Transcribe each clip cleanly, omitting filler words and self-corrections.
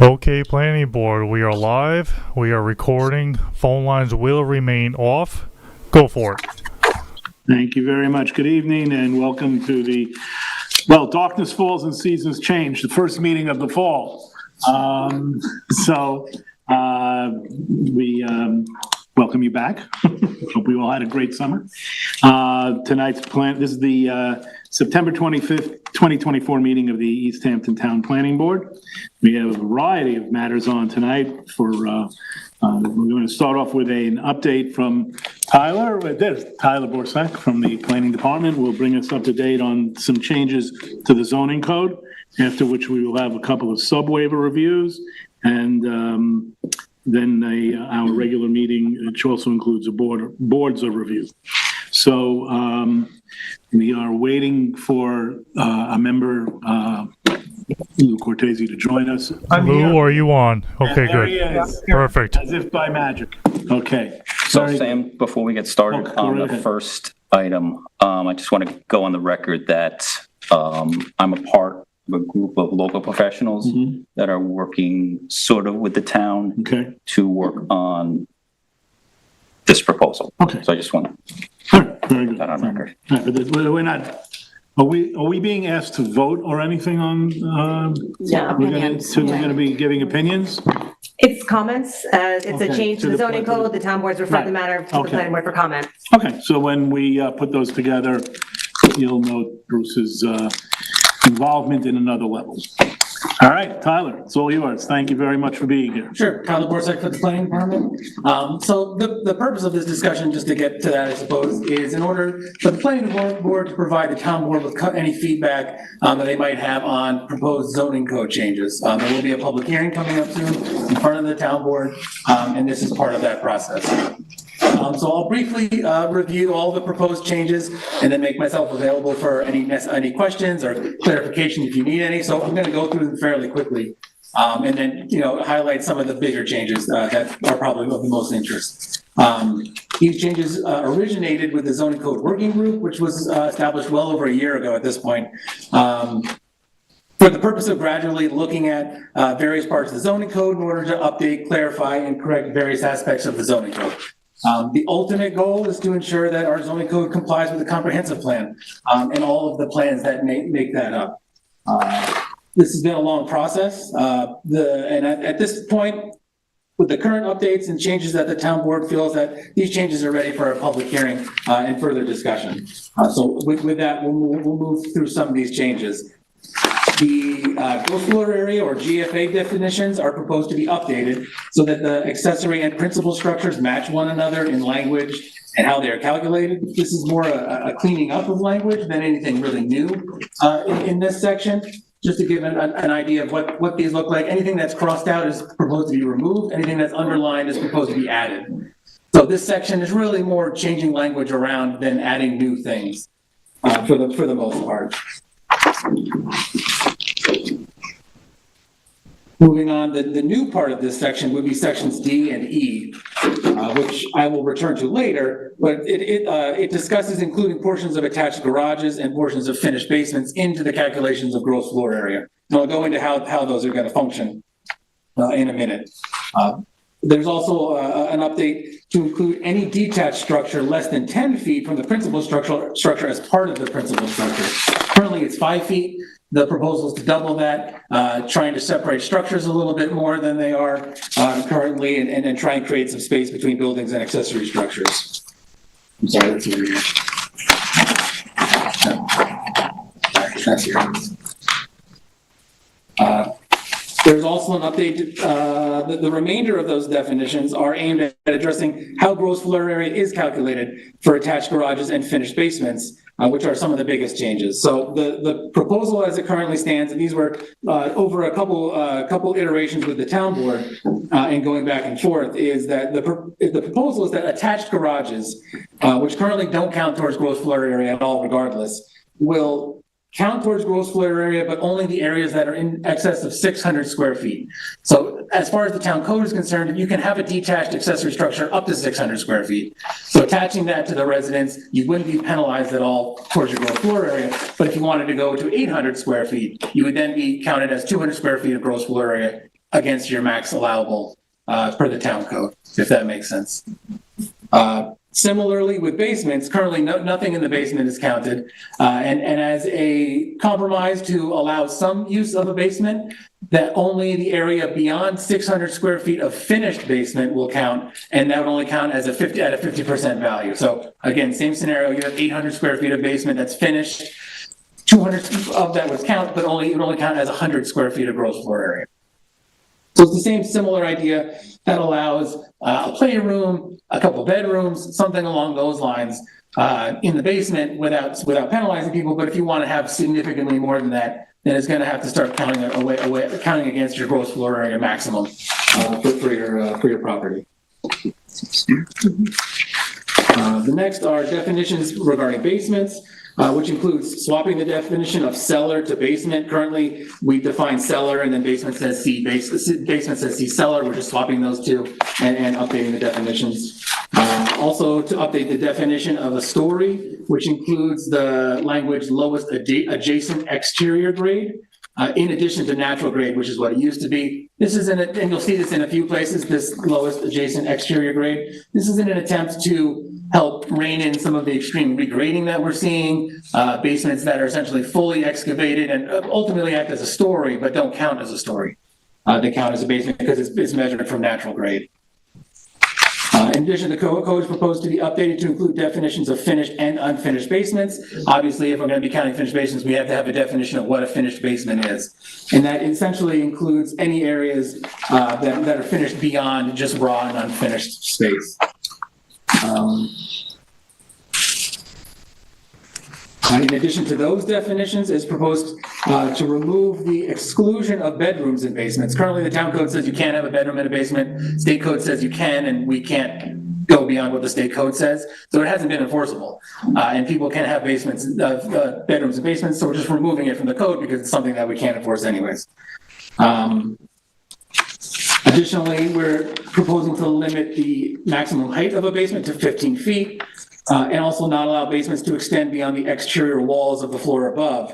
Okay, planning board, we are live. We are recording. Phone lines will remain off. Go for it. Thank you very much. Good evening and welcome to the, well, darkness falls and seasons change, the first meeting of the fall. We welcome you back. Hope we all had a great summer. Tonight's plan, this is the September 25th, 2024 meeting of the East Hampton Town Planning Board. We have a variety of matters on tonight for, we're going to start off with an update from Tyler. There's Tyler Borsak from the Planning Department will bring us up to date on some changes to the zoning code, after which we will have a couple of sub-waiver reviews and then our regular meeting, which also includes a boards of review. So we are waiting for a member, Lou Cortese, to join us. Lou, are you on? Okay, There good. he is. Perfect. As if by magic. Okay. So Sam, before we get started on the first item, I just want to go on the record that I'm a part of a group of local professionals that are working sort of with the town to work on this proposal. Okay. So I just want to very good. put that on record. We're not, are we being asked to vote or anything on? Yeah, we're opinions. we're going to be giving opinions? It's comments. It's a change to the zoning point. code. The town boards refer the matter to the planning board for comment. Okay, so when we put those together, you'll note Bruce's involvement in another level. All right, Tyler, it's all yours. Thank you very much for being here. Sure, Tyler Borsak for the Planning Department. So the purpose of this discussion, just to get to that, I suppose, is in order for the Planning Board to provide the town board with any feedback that they might have on proposed zoning code changes. There will be a public hearing coming up soon in front of the town board, and this is part of that process. So I'll briefly review all the proposed changes and then make myself available for any questions or clarification if you need any. So I'm going to go through them fairly quickly and then, highlight some of the bigger changes that are probably of the most interest. These changes originated with the zoning code working group, which was established well over a year ago at this point. For the purpose of gradually looking at various parts of the zoning code in order to update, clarify, and correct various aspects of the zoning code. The ultimate goal is to ensure that our zoning code complies with the comprehensive plan and all of the plans that make that up. This has been a long process. At this point, with the current updates and changes that the town board feels that these changes are ready for a public hearing and further discussion. So with that, we'll move through some of these changes. The gross floor area or GFA definitions are proposed to be updated so that the accessory and principal structures match one another in language and how they're calculated. This is more a cleaning up of language than anything really new in this section. Just to give an idea of what these look like. Anything that's crossed out is proposed to be removed. Anything that's underlined is proposed to be added. So this section is really more changing language around than adding new things for the most part. Moving on, the new part of this section would be sections D and E, which I will return to later, but it discusses including portions of attached garages and portions of finished basements into the calculations of gross floor area. And I'll go into how those are going to function in a minute. There's also an update to include any detached structure less than 10 feet from the principal structure as part of the principal structure. Currently, it's 5 feet. The proposal is to double that, trying to separate structures a little bit more than they are currently, and then try and create some space between buildings and accessory structures. I'm sorry, that's over here. That's here. There's also an update. The remainder of those definitions are aimed at addressing how gross floor area is calculated for attached garages and finished basements, which are some of the biggest changes. So the proposal as it currently stands, and these were over a couple iterations with the town board and going back and forth, is that the proposal is that attached garages, which currently don't count towards gross floor area at all regardless, will count towards gross floor area, but only the areas that are in excess of 600 square feet. So as far as the town code is concerned, you can have a detached accessory structure up to 600 square feet. So attaching that to the residence, you wouldn't be penalized at all towards your gross floor area. But if you wanted to go to 800 square feet, you would then be counted as 200 square feet of gross floor area against your max allowable per the town code, if that makes sense. Similarly, with basements, currently nothing in the basement is counted. And as a compromise to allow some use of a basement, that only the area beyond 600 square feet of finished basement will count, and that would only count as at a 50% value. So again, same scenario, you have 800 square feet of basement that's finished, 200 of that would count, but it would only count as 100 square feet of gross floor area. So it's the same similar idea that allows a playroom, a couple bedrooms, something along those lines in the basement without penalizing people. But if you want to have significantly more than that, then it's going to have to start counting counting against your gross floor area maximum for your property. The next are definitions regarding basements. Which includes swapping the definition of cellar to basement. Currently, we define cellar and then basement says C, basement says C cellar. We're just swapping those two and updating the definitions. Also to update the definition of a story, which includes the language lowest adjacent exterior grade, in addition to natural grade, which is what it used to be. This is and you'll see this in a few places, this lowest adjacent exterior grade. This is in an attempt to help rein in some of the extreme regrading that we're seeing, basements that are essentially fully excavated and ultimately act as a story, but don't count as a story. They count as a basement because it's measured from natural grade. In addition, the code is proposed to be updated to include definitions of finished and unfinished basements. Obviously, if we're going to be counting finished basements, we have to have a definition of what a finished basement is. And that essentially includes any areas that are finished beyond just raw and unfinished space. In addition to those definitions, it's proposed to remove the exclusion of bedrooms in basements. Currently, the town code says you can't have a bedroom in a basement. State code says you can, and we can't go beyond what the state code says. So it hasn't been enforceable. And people can have basements, bedrooms in basements, so we're just removing it from the code because it's something that we can't enforce anyways. Additionally, we're proposing to limit the maximum height of a basement to 15 feet. And also not allow basements to extend beyond the exterior walls of the floor above,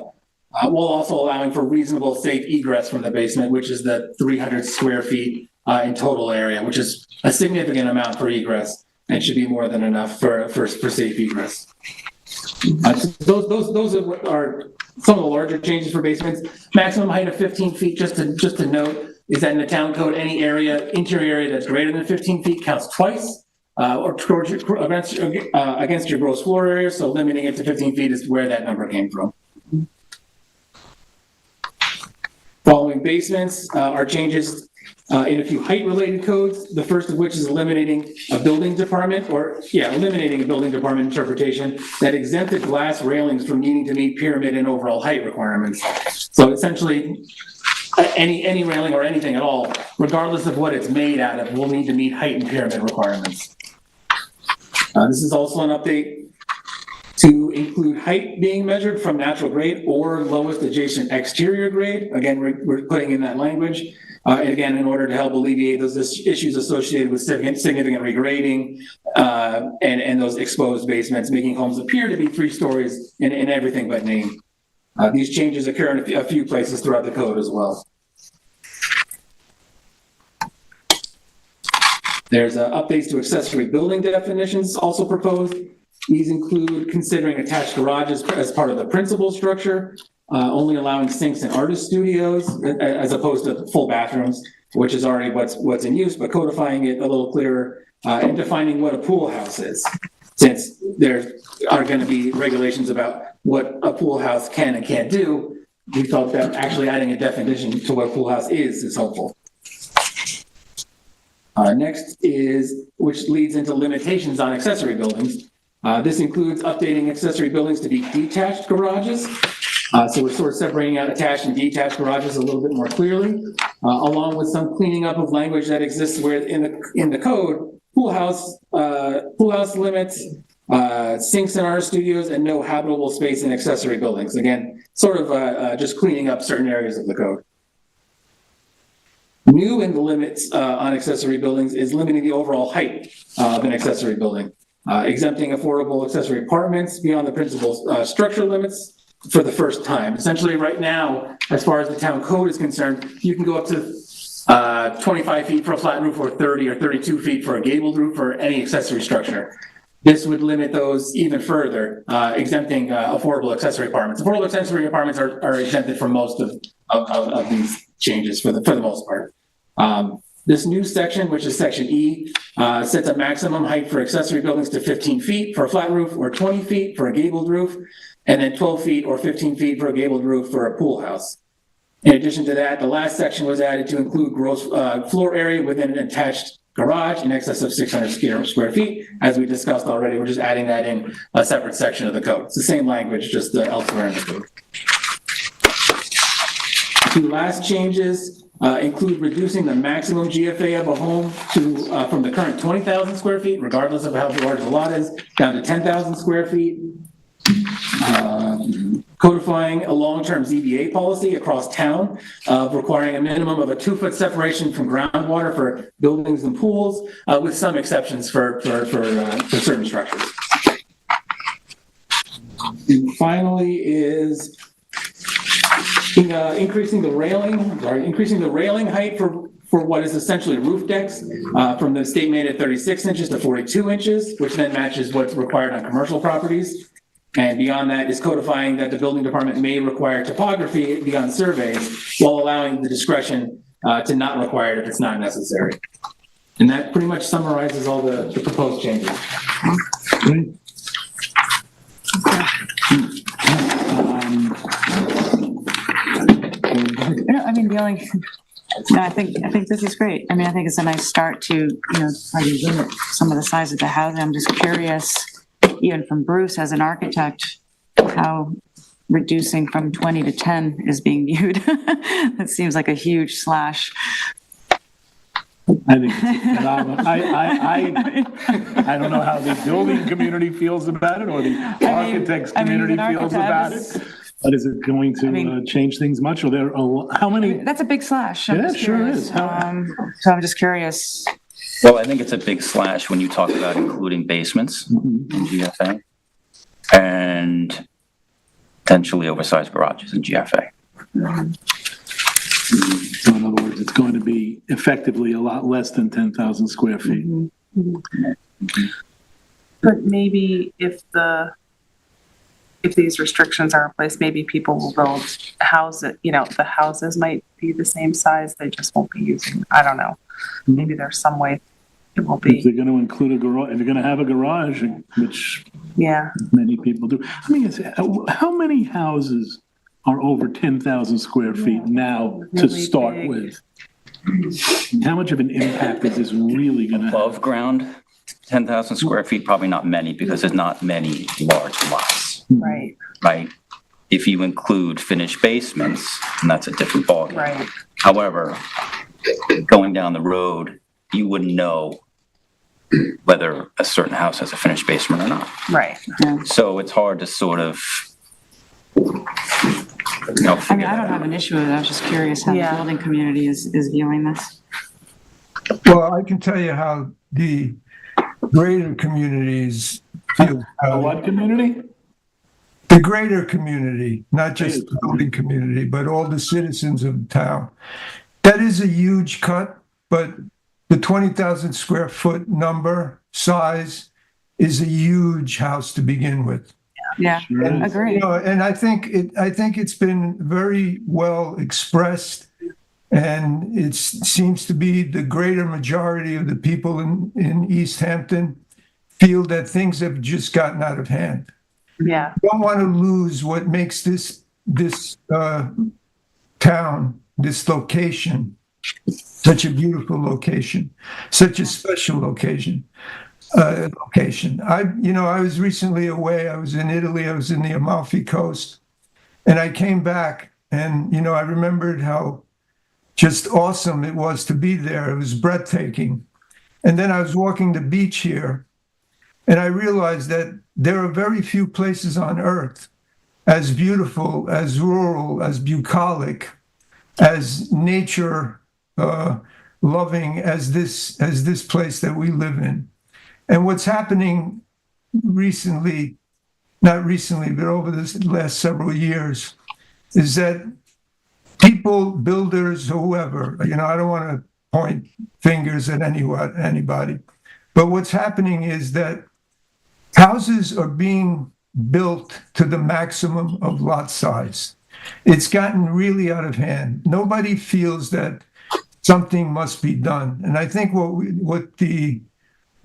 while also allowing for reasonable safe egress from the basement, which is the 300 square feet in total area, which is a significant amount for egress and should be more than enough for safe egress. Those are some of the larger changes for basements. Maximum height of 15 feet, just to note, is that in the town code, any interior area that's greater than 15 feet counts twice. Or against your gross floor area, so limiting it to 15 feet is where that number came from. Following basements are changes in a few height-related codes, the first of which is eliminating a building department interpretation that exempted glass railings from needing to meet pyramid and overall height requirements. So essentially, any railing or anything at all, regardless of what it's made out of, will need to meet height and pyramid requirements. This is also an update to include height being measured from natural grade or lowest adjacent exterior grade. Again, we're putting in that language. And again, in order to help alleviate those issues associated with significant regrading and those exposed basements, making homes appear to be 3 stories in everything but name. These changes occur in a few places throughout the code as well. There's updates to accessory building definitions also proposed. These include considering attached garages as part of the principal structure, only allowing sinks and artist studios as opposed to full bathrooms, which is already what's in use, but codifying it a little clearer and defining what a pool house is. Since there are going to be regulations about what a pool house can and can't do, we felt that actually adding a definition to what a pool house is helpful. Next is, which leads into limitations on accessory buildings. This includes updating accessory buildings to be detached garages. So we're sort of separating out attached and detached garages a little bit more clearly, along with some cleaning up of language that exists where in the code, pool house limits sinks in our studios, and no habitable space in accessory buildings. Again, sort of just cleaning up certain areas of the code. New in the limits on accessory buildings is limiting the overall height of an accessory building, exempting affordable accessory apartments beyond the principal structure limits for the first time. Essentially, right now, as far as the town code is concerned, you can go up to 25 feet for a flat roof, or 30 or 32 feet for a gabled roof, or any accessory structure. This would limit those even further, exempting affordable accessory apartments. Affordable accessory apartments are exempted from most of these changes for the most part. This new section, which is section E, sets a maximum height for accessory buildings to 15 feet for a flat roof, or 20 feet for a gabled roof, and then 12 feet or 15 feet for a gabled roof for a pool house. In addition to that, the last section was added to include gross floor area within an attached garage in excess of 600 square feet. As we discussed already, we're just adding that in a separate section of the code. It's the same language, just elsewhere in the code. Two last changes include reducing the maximum GFA of a home to from the current 20,000 square feet, regardless of how large the lot is, down to 10,000 square feet. Codifying a long-term ZBA policy across town, requiring a minimum of a 2-foot separation from groundwater for buildings and pools, with some exceptions for certain structures. And finally is increasing the railing height for what is essentially roof decks from the state mandated 36 inches to 42 inches, which then matches what's required on commercial properties. And beyond that is codifying that the building department may require topography beyond surveys, while allowing the discretion to not require it if it's not necessary. And that pretty much summarizes all the proposed changes. Great. I mean, the only, no, I think this is great. I mean, I think it's a nice start to, try to limit some of the size of the housing. I'm just curious, even from Bruce as an architect, how reducing from 20 to 10 is being viewed. That seems like a huge slash. I think it's I don't know how the building community feels about it, or the architects community feels about it. But is it going to change things much? Or there? How many? That's a big slash. Yeah, it sure is. So I'm just curious. Well, I think it's a big slash when you talk about including basements in GFA and potentially oversized garages in GFA. So in other words, it's going to be effectively a lot less than 10,000 square feet. But maybe if these restrictions are in place, maybe people will build houses, the houses might be the same size, they just won't be using, I don't know. Maybe there's some way it will be. If they're going to include a garage, if you're going to have a garage, which many people do. I mean, how many houses are over 10,000 square feet now to really start big. with? How much of an impact is this really going to have? Above ground, 10,000 square feet, probably not many, because there's not many large lots, Right, right? If you include finished basements, and that's a different ballgame. right. However, going down the road, you wouldn't know whether a certain house has a finished basement or not. Right. So it's hard to sort of, I mean, I don't have an issue with it. I was just curious how the building community is viewing this. Well, I can tell you how the greater communities feel. What community? The greater community, not just the building community, but all the citizens of the town. That is a huge cut, but the 20,000 square foot number size is a huge house to begin with. Yeah, agree. And I think it's been very well expressed, and it seems to be the greater majority of the people in East Hampton feel that things have just gotten out of hand. Yeah. Don't want to lose what makes this town, this location, such a beautiful location, such a special location. I was recently away. I was in Italy. I was in the Amalfi Coast, and I came back, and I remembered how just awesome it was to be there. It was breathtaking. And then I was walking the beach here, And I realized that there are very few places on earth as beautiful, as rural, as bucolic, as nature loving as this place that we live in. And what's happening recently, not recently, but over the last several years, is that people, builders, whoever, I don't want to point fingers at anybody, but what's happening is that houses are being built to the maximum of lot size. It's gotten really out of hand. Nobody feels that something must be done. And I think what the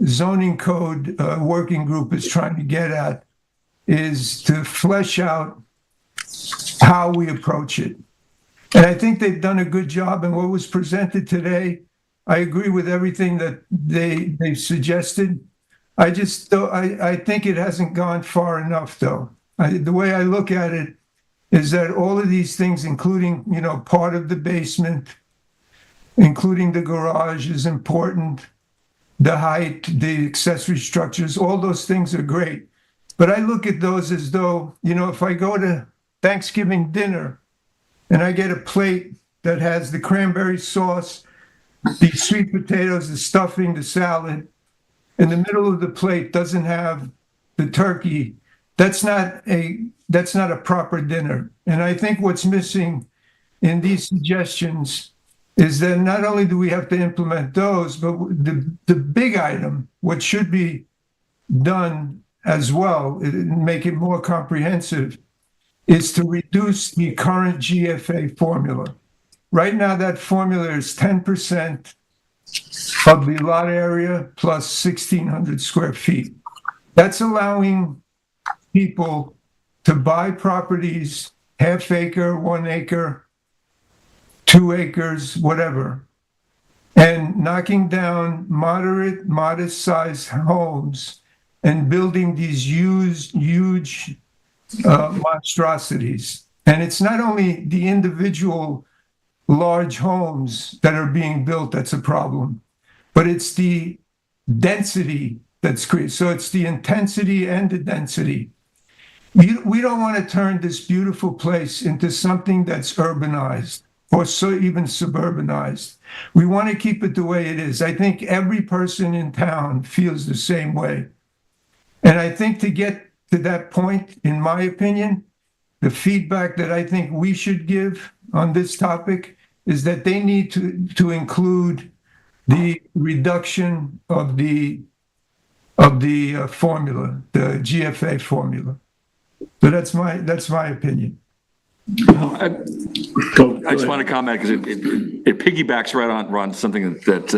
zoning code working group is trying to get at is to flesh out how we approach it. And I think they've done a good job. And what was presented today, I agree with everything that they suggested. I think it hasn't gone far enough, though. The way I look at it is that all of these things, including, part of the basement, including the garage is important, the height, the accessory structures, all those things are great. But I look at those as though, if I go to Thanksgiving dinner and I get a plate that has the cranberry sauce, the sweet potatoes, the stuffing, the salad, in the middle of the plate doesn't have the turkey, that's not a proper dinner. And I think what's missing in these suggestions is that not only do we have to implement those, but the big item, what should be done as well, and make it more comprehensive, is to reduce the current GFA formula. Right now, that formula is 10% of the lot area plus 1,600 square feet. That's allowing people to buy properties, half acre, 1 acre, 2 acres, whatever, and knocking down modest sized homes and building these huge monstrosities. And it's not only the individual large homes that are being built that's a problem, but it's the density that's created. So it's the intensity and the density. We don't want to turn this beautiful place into something that's urbanized or so even suburbanized. We want to keep it the way it is. I think every person in town feels the same way. And I think to get to that point, in my opinion, the feedback that I think we should give on this topic is that they need to include the reduction of the formula, the GFA formula. So that's my opinion. I just want to comment because it piggybacks right on something that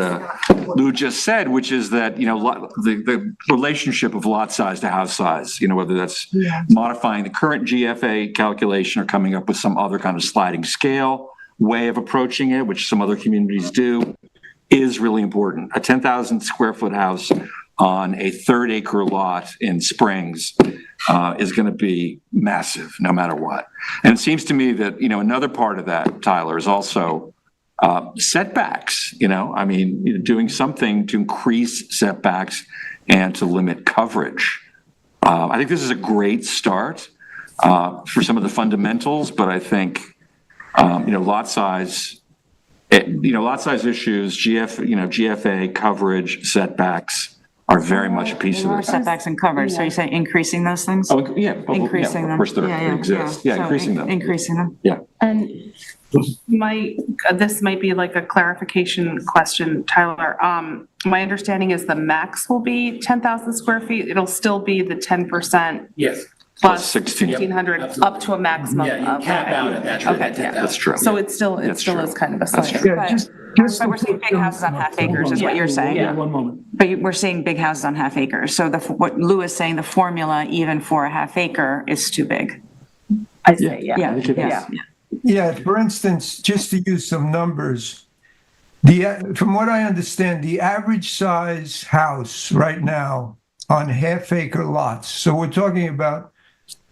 Lou just said, which is that, the relationship of lot size to house size, whether that's modifying the current GFA calculation or coming up with some other kind of sliding scale way of approaching it, which some other communities do, is really important. A 10,000 square foot house on a 1/3 acre lot in Springs is going to be massive no matter what. And it seems to me that, another part of that, Tyler, is also setbacks, doing something to increase setbacks and to limit coverage. I think this is a great start for some of the fundamentals, but I think, lot size issues, GFA coverage, setbacks, are very much a piece of More this. setbacks and coverage, so you say increasing those things? Oh, yeah. Increasing them. Of course, they exist. Yeah, So increasing them. Increasing them. Yeah. And this might be like a clarification question, Tyler. My understanding is the max will be 10,000 square feet. It'll still be the 10% Yes. plus 1600. 1,600 up to a maximum Yeah, you of. cap out at that. Okay, that yeah. 10,000. That's true. So it still That's is true. kind of a That's slight. true. Yeah, just But we're seeing big houses on half acres is what you're saying. Yeah, one moment. But we're seeing big houses on half acres. So what Lou is saying, the formula even for a half acre is too big. I say, yeah. Yeah. Yeah, for instance, just to use some numbers, from what I understand, the average size house right now on half acre lots, so we're talking about,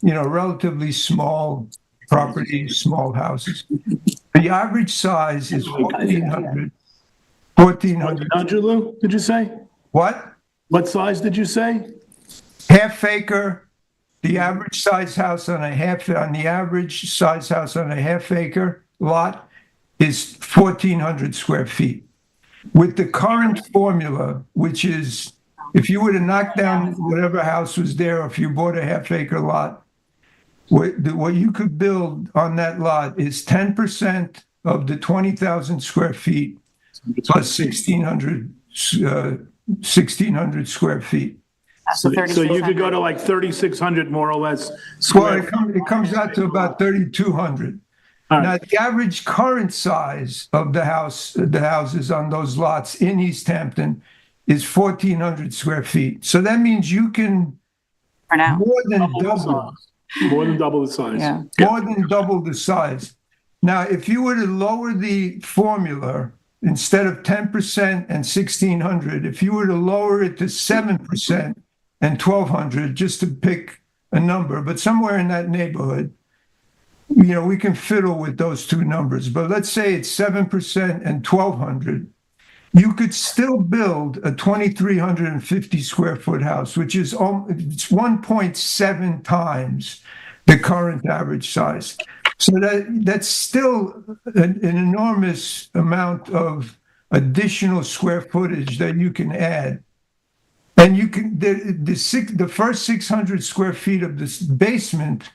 relatively small properties, small houses. The average size is 1,400. 1,400. 100, Lou, did you say? What? What size did you say? half acre, the average size house on the average size house on a half acre lot is 1,400 square feet. With the current formula, which is, if you were to knock down whatever house was there, or if you bought a half acre lot, what you could build on that lot is 10% of the 20,000 square feet plus 1,600 square feet. So So you could go 3,600. to like 3,600 more or less Well, square. it comes out to about 3,200. All Now, right. the average current size of the houses on those lots in East Hampton is 1,400 square feet. So that means you can For now, more than Double the double, size. More than double the size. yeah. more than double the size. Now, if you were to lower the formula, instead of 10% and 1,600, if you were to lower it to 7% and 1,200, just to pick a number, but somewhere in that neighborhood, we can fiddle with those two numbers. But let's say it's 7% and 1,200. You could still build a 2,350 square foot house, which is it's 1.7 times the current average size. So that's still an enormous amount of additional square footage that you can add. And you can the first 600 square feet of this basement,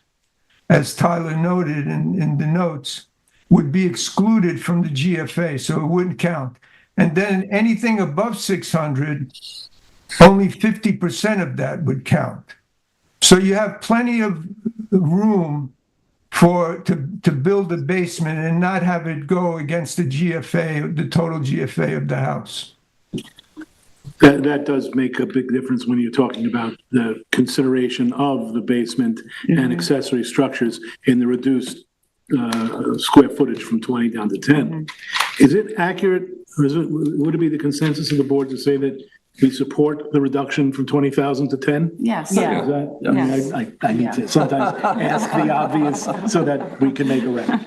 as Tyler noted in the notes, would be excluded from the GFA, so it wouldn't count. And then anything above 600, only 50% of that would count. So you have plenty of room to build a basement and not have it go against the GFA, the total GFA of the house. That does make a big difference when you're talking about the consideration of the basement and accessory structures in the reduced square footage from 20 down to 10. Is it accurate, or would it be the consensus of the board to say that we support the reduction from 20,000 to 10? Yes. Yeah. Is that, I mean, Yes. I need to sometimes ask the obvious so that we can make a record.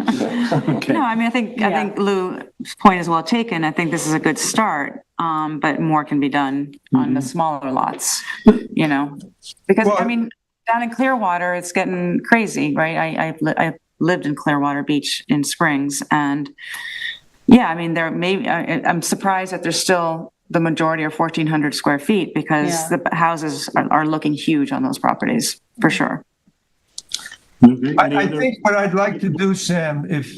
Okay. No, I mean, I think Lou's point is well taken. I think this is a good start, but more can be done on the smaller lots, because, Well- I mean, down in Clearwater, it's getting crazy, right? I lived in Clearwater Beach in Springs, and yeah, I mean, I'm surprised that there's still the majority are 1,400 square feet, because the houses are looking huge on those properties, for sure. Okay. Any I other- think what I'd like to do, Sam, if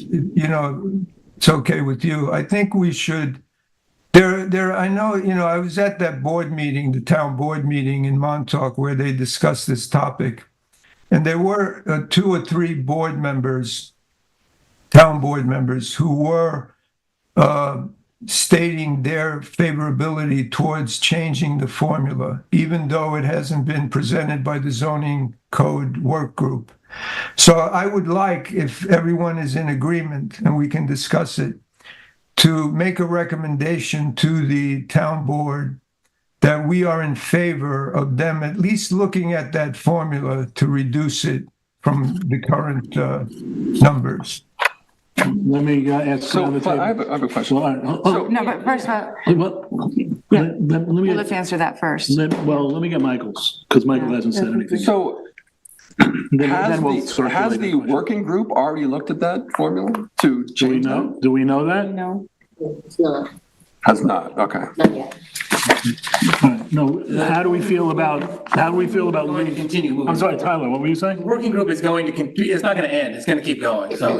it's okay with you, I think we should. I know, I was at that board meeting, the town board meeting in Montauk, where they discussed this topic, and there were 2 or 3 town board members, who were stating their favorability towards changing the formula, even though it hasn't been presented by the zoning code work group. So I would like, if everyone is in agreement and we can discuss it, to make a recommendation to the town board that we are in favor of them at least looking at that formula to reduce it from the current numbers. Let me ask. So on the table. I have a question. Well, all right. No, but first, Let me let's answer that first. let me get Michael's, because Michael hasn't said anything. So Then we'll has circulate the question. working group already looked at that formula to Do we change know? that? Do we know that? No. It's not, Has not, okay. not yet. No. How do we feel about Going to continue moving. I'm sorry, Tyler, what were you The saying? working group is going to continue, it's not going to end, it's going to keep going, so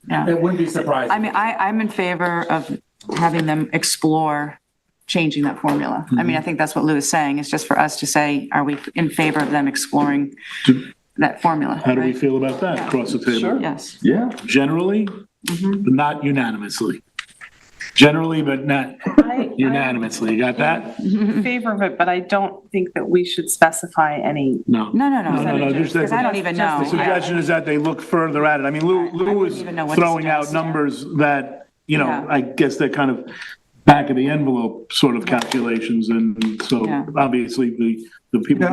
Yeah. it wouldn't be surprising. I mean, I'm in favor of having them explore changing that formula. I mean, I think that's what Lou is saying. It's just for us to say, are we in favor of them exploring that formula? How do we right? feel about that across the table? Yes. Yeah. Generally, but not unanimously. Generally, but not unanimously. You got that? in favor of it, but I don't think that we should specify any. No. No. No, just Because I don't even know. The suggestion is that they look further at it. I mean, Lou was even know what to throwing out suggest. numbers that, Yeah. I guess they're kind of back of the envelope sort of calculations. And so Yeah. obviously the people.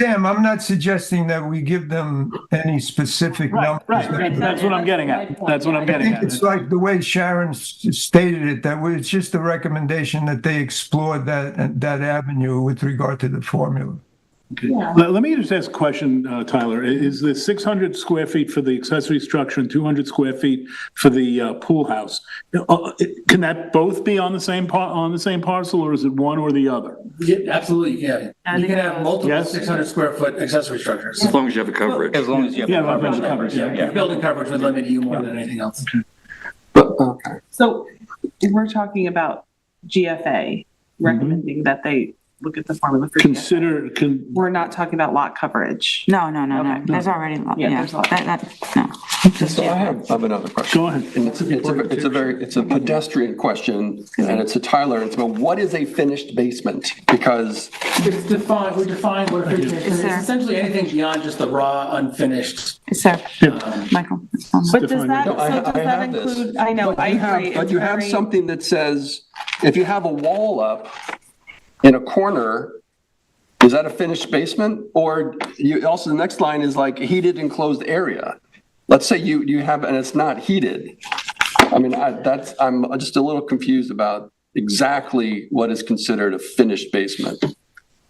Sam, I'm not suggesting that we give them any specific numbers. Right. That's what I'm getting at. That's what I'm I getting think at. it's like the way Sharon stated it, that it's just a recommendation that they explore that avenue with regard to the formula. Okay. Let me just ask a question, Tyler. Is the 600 square feet for the accessory structure and 200 square feet for the pool house? Can that both be on the same parcel, or is it one or the other? Yeah, absolutely, yeah. You can have multiple Yes. 600 square foot accessory structures. As long as you have the coverage. As long as you have. Yeah, the I've coverage. been covered, Yeah, building coverage would limit you more than anything else. So we're talking about GFA recommending that they look at the formula for GFA. We're not talking about lot coverage. No, Okay. there's already, Yeah, yeah, there's a lot. no. So I have another question. Go ahead. And it's a pedestrian question, and it's a Tyler, it's about what is a finished basement? Because, It's defined, we define what a finished basement is. there. It's essentially anything beyond just the raw, unfinished. It's there, Michael. it's on there. But does that, No, I so does that have this. include, I know, I agree. but it's you have very- something that says, if you have a wall up in a corner, is that a finished basement? Or you, also the next line is like heated enclosed area. Let's say you have, and it's not heated. I mean, I'm just a little confused about exactly what is considered a finished basement.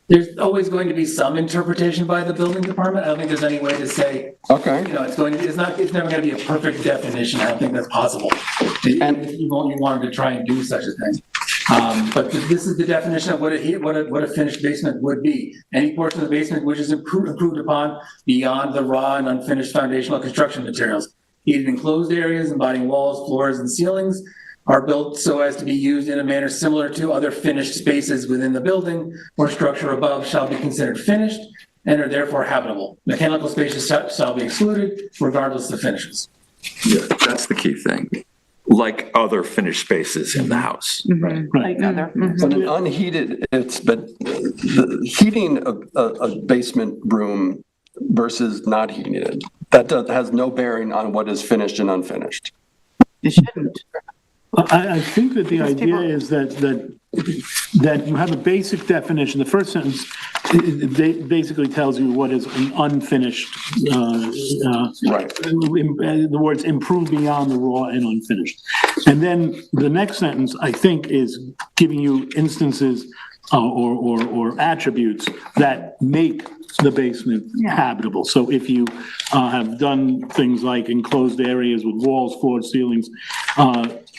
There's always going to be some interpretation by the building department. I don't think there's any way to say, Okay. it's never going to be a perfect definition. I don't think that's possible. And- You wanted to try and do such a thing. But this is the definition of what a finished basement would be. Any portion of the basement which is improved upon beyond the raw and unfinished foundational construction materials. Heated enclosed areas embodying walls, floors, and ceilings are built so as to be used in a manner similar to other finished spaces within the building or structure above shall be considered finished and are therefore habitable. Mechanical spaces shall be excluded regardless of finishes. Yeah, that's the key thing. Like other finished spaces in the house. Like other. But an unheated, but the heating a basement room versus not heating it, that has no bearing on what is finished and unfinished. It shouldn't. I think that the idea is that you have a basic definition. The first sentence basically tells you what is an unfinished, Right. the words improve beyond the raw and unfinished. And then the next sentence, I think, is giving you instances or attributes that make the basement habitable. So if you have done things like enclosed areas with walls, floors, ceilings,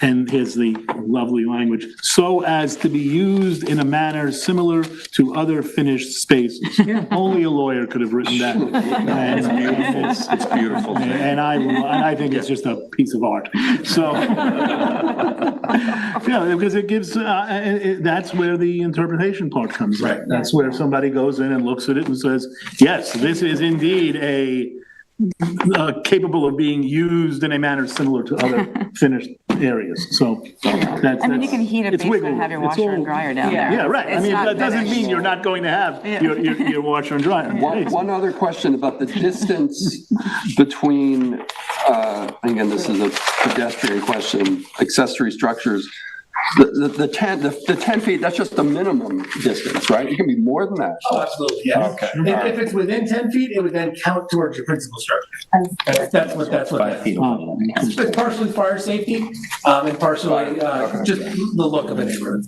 and here's the lovely language, so as to be used in a manner similar to other finished spaces. Only a lawyer could have written that. And It's beautiful. and I think it's just a piece of art. So, yeah, because it gives, that's where the interpretation part comes in. Right. That's where somebody goes in and looks at it and says, yes, this is indeed capable of being used in a manner similar to other finished areas. So that's. I mean, you can heat a it's basement wiggle and have your room. It's washer and all- dryer down there. Yeah, right. I It's mean, not that doesn't finished. mean you're not going to have your washer and dryer. One other question about the distance between, again, this is a pedestrian question, accessory structures. The 10 feet, that's just the minimum distance, right? It can be more than that. Oh, absolutely, yes. Okay. If it's within 10 feet, it would then count towards your principal structure. That's what 5 that feet. is. It's partially fire safety, and partially, just the look of a neighborhood.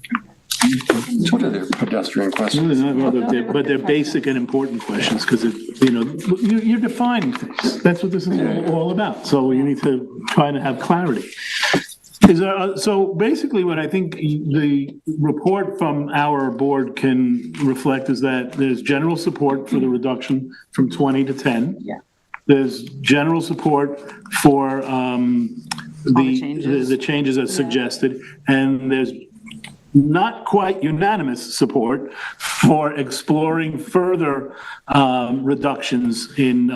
What are their pedestrian questions? But they're basic and important questions because you're defining things. That's what this is all about. So you need to try to have clarity. So basically what I think the report from our board can reflect is that there's general support for the reduction from 20 to 10. Yeah. There's general support for changes. the changes as suggested, and there's not quite unanimous support for exploring further reductions in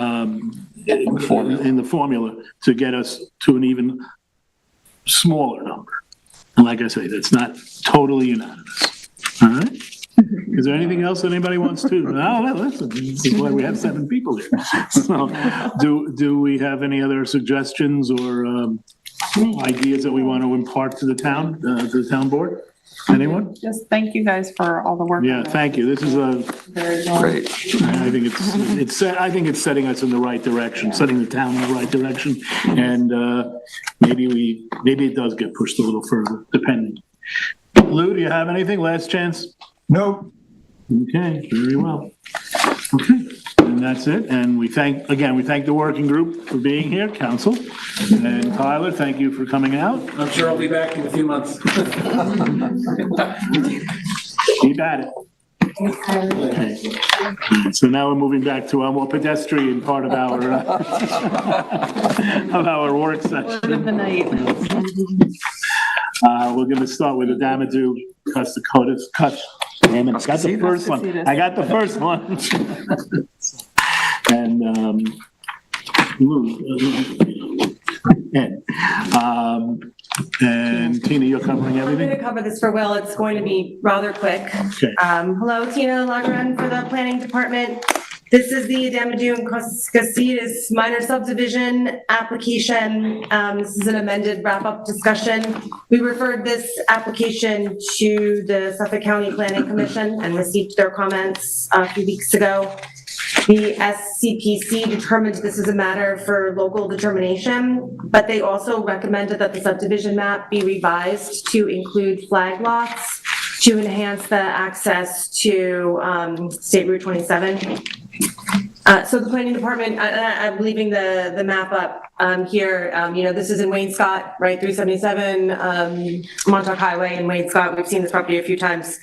the formula to get us to an even smaller number. And like I say, that's not totally unanimous. All right? Is there anything else that anybody wants to? No, listen, this is why we have 7 people here. So, do we have any other suggestions or ideas that we want to impart to the town board? Anyone? Just thank you guys for all the work. Yeah, on this. thank you. This is Very well. Great. I think I think it's setting us in the right direction, setting the town in the right direction. And maybe it does get pushed a little further, depending. Lou, do you have anything? Last chance? Nope. Okay, very well. Okay, and that's it. And we thank the working group for being here, council. And Tyler, thank you for coming out. I'm sure I'll be back in a few months. Keep at it. Okay. So now we're moving back to our more pedestrian part of our, of our work session. Word of the night. We're gonna start with the Damadou Custocotus, damn it, I got the first one. I got the first one. And, and Tina, you're covering I'm going everything? to cover this for Will. It's going to be rather quick. Okay. Hello, Tina Lagren for the Planning Department. This is the Damadou and Casitas minor subdivision application. This is an amended wrap-up discussion. We referred this application to the Suffolk County Planning Commission and received their comments a few weeks ago. The SCPC determined this is a matter for local determination, but they also recommended that the subdivision map be revised to include flag lots to enhance the access to State Route 27. So the planning department, I'm leaving the map up here. This is in Wayne-Scott, right, 377 Montauk Highway in Wayne-Scott. We've seen this property a few times.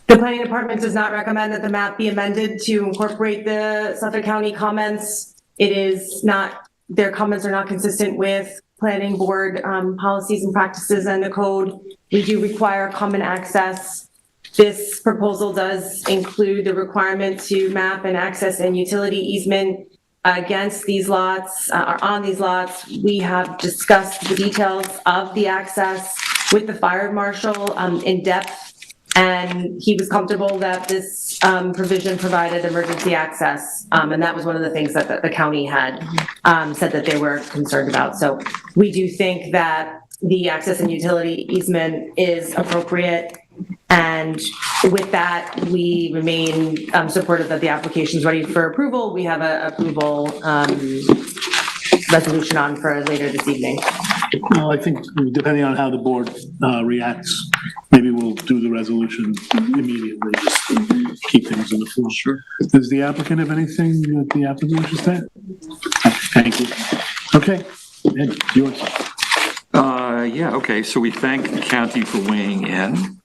The planning department does not recommend that the map be amended to incorporate the Suffolk County comments. It is not, their comments are not consistent with planning board policies and practices and the code. We do require common access. This proposal does include the requirement to map and access and utility easement against these lots, or on these lots. We have discussed the details of the access with the fire marshal in depth. And he was comfortable that this provision provided emergency access. And that was one of the things that the county had said that they were concerned about. So we do think that the access and utility easement is appropriate. And with that, we remain supportive that the application is ready for approval. We have an approval resolution on for later this evening. Well, I think depending on how the board reacts, maybe we'll do the resolution immediately, just to keep things in the flow. Sure. Does the applicant have anything that the applicant wishes to add? Thank you. Okay, Ed, yours. Okay, so we thank the county for weighing in.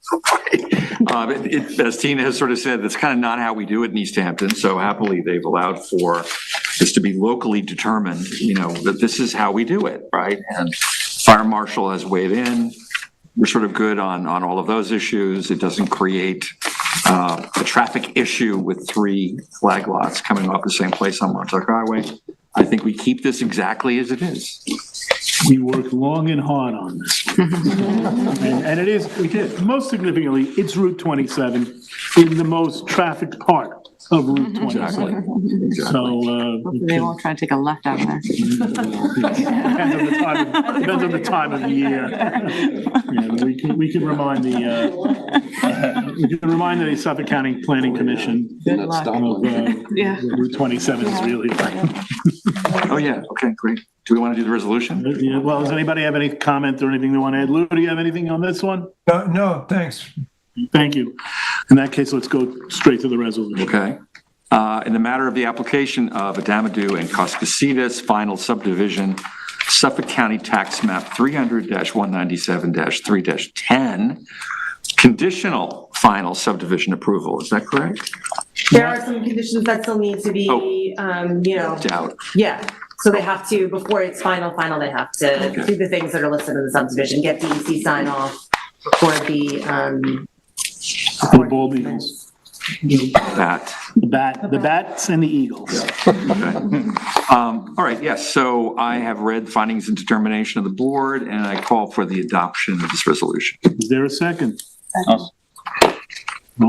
As Tina has sort of said, that's kind of not how we do it in East Hampton, so happily they've allowed for this to be locally determined, that this is how we do it, right? And fire marshal has weighed in. We're sort of good on all of those issues. It doesn't create a traffic issue with 3 flag lots coming off the same place on Montauk Highway. I think we keep this exactly as it is. We worked long and hard on this. And it is, we did. Most significantly, it's Route 27 in the most trafficked part of Route 27. Exactly. So, They won't try to take a left out there. depends on the time of the year. Yeah, we can remind the Suffolk County Planning Commission Good luck. of Yeah. Route 27 is really. Oh, yeah, okay, great. Do we want to do the resolution? Yeah, well, does anybody have any comment or anything they want to add? Lou, do you have anything on this one? No, thanks. Thank you. In that case, let's go straight to the resolution. Okay. In the matter of the application of Damadou and Casitas final subdivision, Suffolk County Tax Map 300-197-3-10, conditional final subdivision approval. Is that correct? There are some conditions that still need to be, Doubt. yeah. So they have to, before it's final, they have to do the things that are listed in the subdivision, get DEC sign off for the, The bald eagles. That. The bats and the eagles. Okay. All right, yes, so I have read the findings and determination of the board, and I call for the adoption of this resolution. Is there a second? All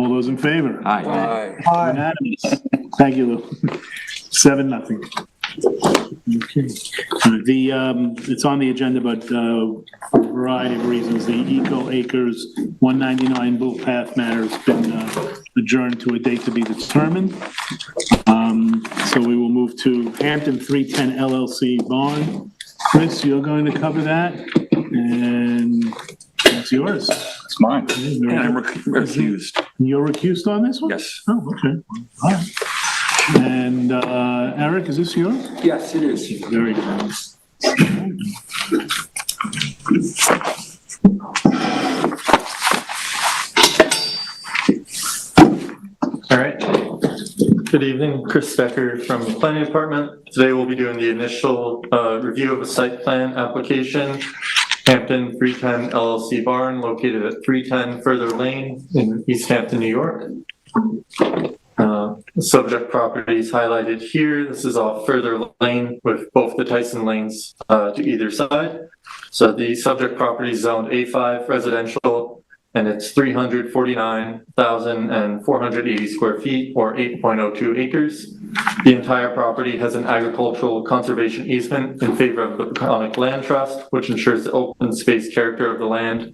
those in favor? Aye. Unanimous. Thank you, Lou. 7-0. Okay. It's on the agenda, but for a variety of reasons, the Eco Acres 199 Bull Path matter has been adjourned to a date to be determined. So we will move to Hampton 310 LLC bond. Chris, you're going to cover that, and it's yours. It's mine. And I'm recused. You're recused on this one? Yes. Oh, okay. All right. And Eric, is this yours? Yes, it is. Very good. All right. Good evening, Chris Stecker from the Planning Department. Today we'll be doing the initial review of a site plan application, Hampton 310 LLC barn located at 310 Further Lane in East Hampton, New York. The subject property is highlighted here. This is off Further Lane with both the Tyson lanes to either side. So the subject property is zoned A5 residential, and it's 349,480 square feet or 8.02 acres. The entire property has an agricultural conservation easement in favor of the Peconic Land Trust, which ensures the open space character of the land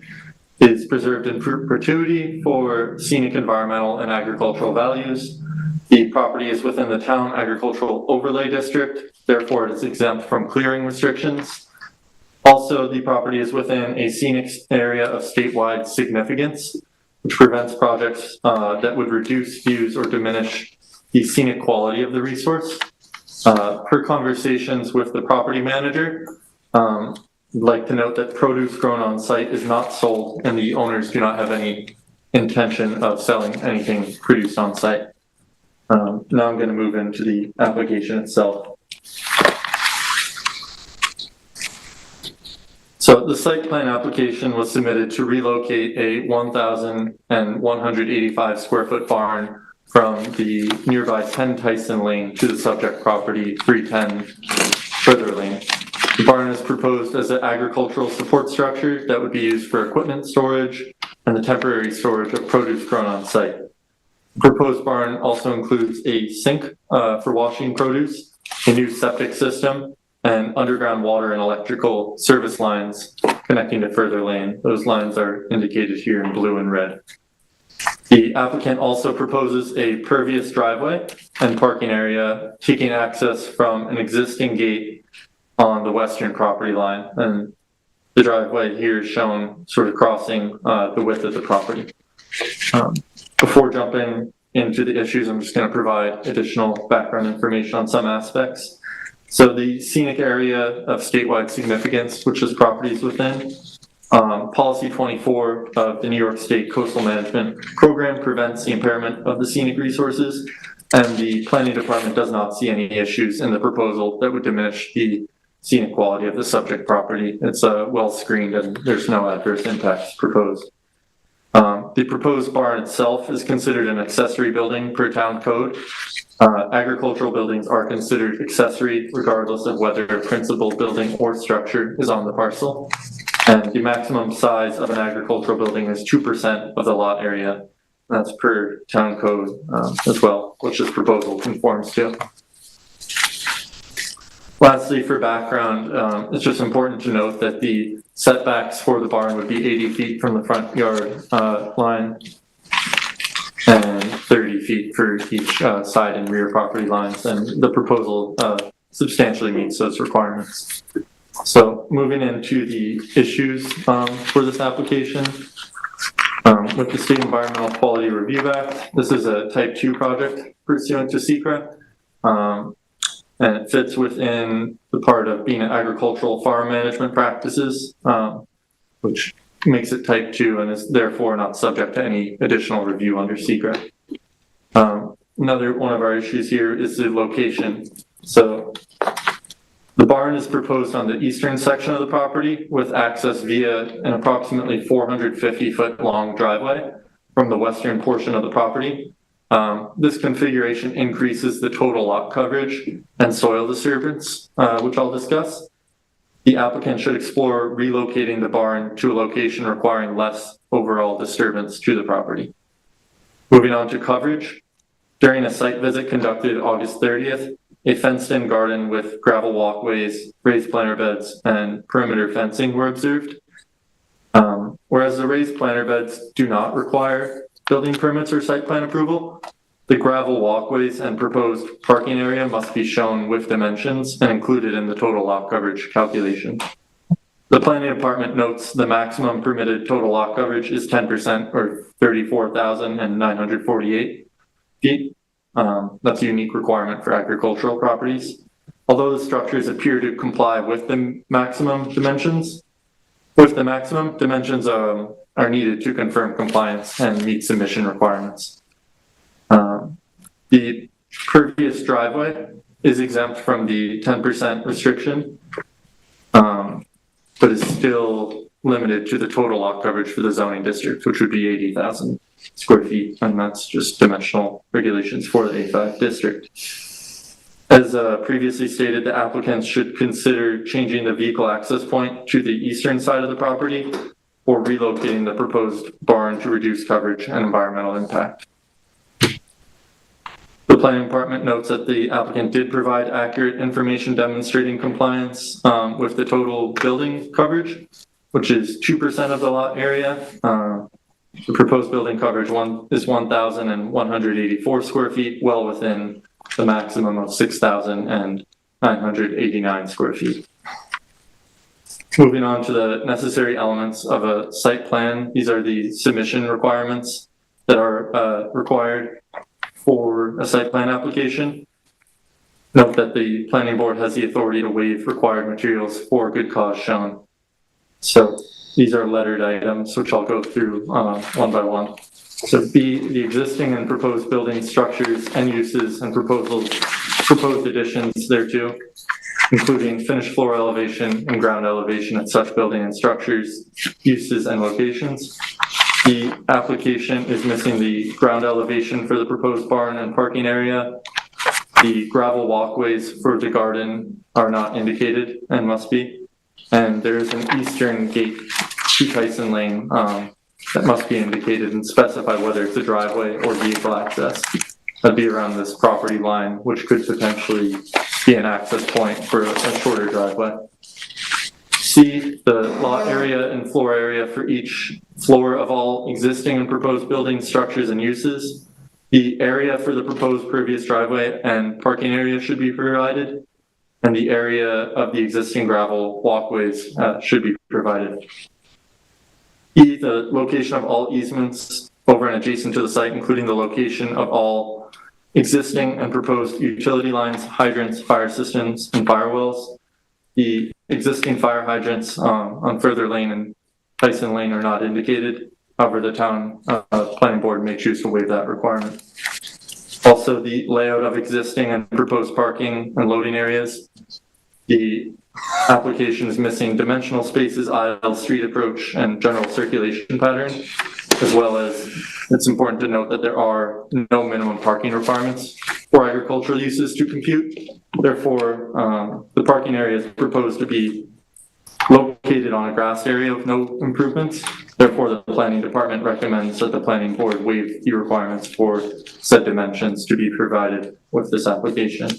is preserved in perpetuity for scenic, environmental, and agricultural values. The property is within the town agricultural overlay district, therefore it is exempt from clearing restrictions. Also, the property is within a scenic area of statewide significance, which prevents projects that would reduce views or diminish the scenic quality of the resource. Per conversations with the property manager, I'd like to note that produce grown on site is not sold and the owners do not have any intention of selling anything produced on site. Now I'm going to move into the application itself. So the site plan application was submitted to relocate a 1,185 square foot barn from the nearby 10 Tyson Lane to the subject property 310 Further Lane. The barn is proposed as an agricultural support structure that would be used for equipment storage and the temporary storage of produce grown on site. The proposed barn also includes a sink for washing produce, a new septic system, and underground water and electrical service lines connecting to Further Lane. Those lines are indicated here in blue and red. The applicant also proposes a pervious driveway and parking area taking access from an existing gate on the western property line. And the driveway here is shown sort of crossing the width of the property. Before jumping into the issues, I'm just going to provide additional background information on some aspects. So the scenic area of statewide significance, which this property is within, policy 24 of the New York State Coastal Management Program prevents the impairment of the scenic resources, and the planning department does not see any issues in the proposal that would diminish the scenic quality of the subject property. It's well screened and there's no adverse impacts proposed. The proposed barn itself is considered an accessory building per town code. Agricultural buildings are considered accessory regardless of whether a principal building or structure is on the parcel. And the maximum size of an agricultural building is 2% of the lot area. That's per town code as well, which this proposal conforms to. Lastly, for background, it's just important to note that the setbacks for the barn would be 80 feet from the front yard line and 30 feet for each side and rear property lines, and the proposal substantially meets those requirements. So moving into the issues for this application, with the State Environmental Quality Review Act, this is a type 2 project pursuant to SECRA, and it fits within the part of being an agricultural farm management practices, which makes it type 2 and is therefore not subject to any additional review under SECRA. Another one of our issues here is the location. So the barn is proposed on the eastern section of the property with access via an approximately 450 foot long driveway from the western portion of the property. This configuration increases the total lot coverage and soil disturbance, which I'll discuss. The applicant should explore relocating the barn to a location requiring less overall disturbance to the property. Moving on to coverage. During a site visit conducted August 30th, a fenced-in garden with gravel walkways, raised planter beds, and perimeter fencing were observed. Whereas the raised planter beds do not require building permits or site plan approval, the gravel walkways and proposed parking area must be shown with dimensions and included in the total lot coverage calculation. The planning department notes the maximum permitted total lot coverage is 10% or 34,948 feet. That's a unique requirement for agricultural properties. Although the structures appear to comply with the maximum dimensions, are needed to confirm compliance and meet submission requirements. The pervious driveway is exempt from the 10% restriction, but is still limited to the total lot coverage for the zoning district, which would be 80,000 square feet, and that's just dimensional regulations for the A5 district. As previously stated, the applicants should consider changing the vehicle access point to the eastern side of the property or relocating the proposed barn to reduce coverage and environmental impact. The planning department notes that the applicant did provide accurate information demonstrating compliance with the total building coverage, which is 2% of the lot area. The proposed building coverage is 1,184 square feet, well within the maximum of 6,989 square feet. Moving on to the necessary elements of a site plan. These are the submission requirements that are required for a site plan application. Note that the planning board has the authority to waive required materials for good cause shown. So these are lettered items, which I'll go through one by one. So B, the existing and proposed building structures and uses and proposed additions thereto, including finished floor elevation and ground elevation at such building and structures, uses and locations. The application is missing the ground elevation for the proposed barn and parking area. The gravel walkways for the garden are not indicated and must be. And there's an eastern gate to Tyson Lane that must be indicated and specify whether it's a driveway or vehicle access. That'd be around this property line, which could potentially be an access point for a shorter driveway. C, the lot area and floor area for each floor of all existing and proposed building structures and uses. The area for the proposed pervious driveway and parking area should be provided, and the area of the existing gravel walkways should be provided. E, the location of all easements over and adjacent to the site, including the location of all existing and proposed utility lines, hydrants, fire systems, and firewalls. The existing fire hydrants on Further Lane and Tyson Lane are not indicated. However, the town planning board may choose to waive that requirement. Also, the layout of existing and proposed parking and loading areas. The application is missing dimensional spaces, aisles, street approach, and general circulation pattern, as well as it's important to note that there are no minimum parking requirements for agricultural uses to compute. Therefore, the parking area is proposed to be located on a grass area with no improvements. Therefore, the planning department recommends that the planning board waive the requirements for said dimensions to be provided with this application.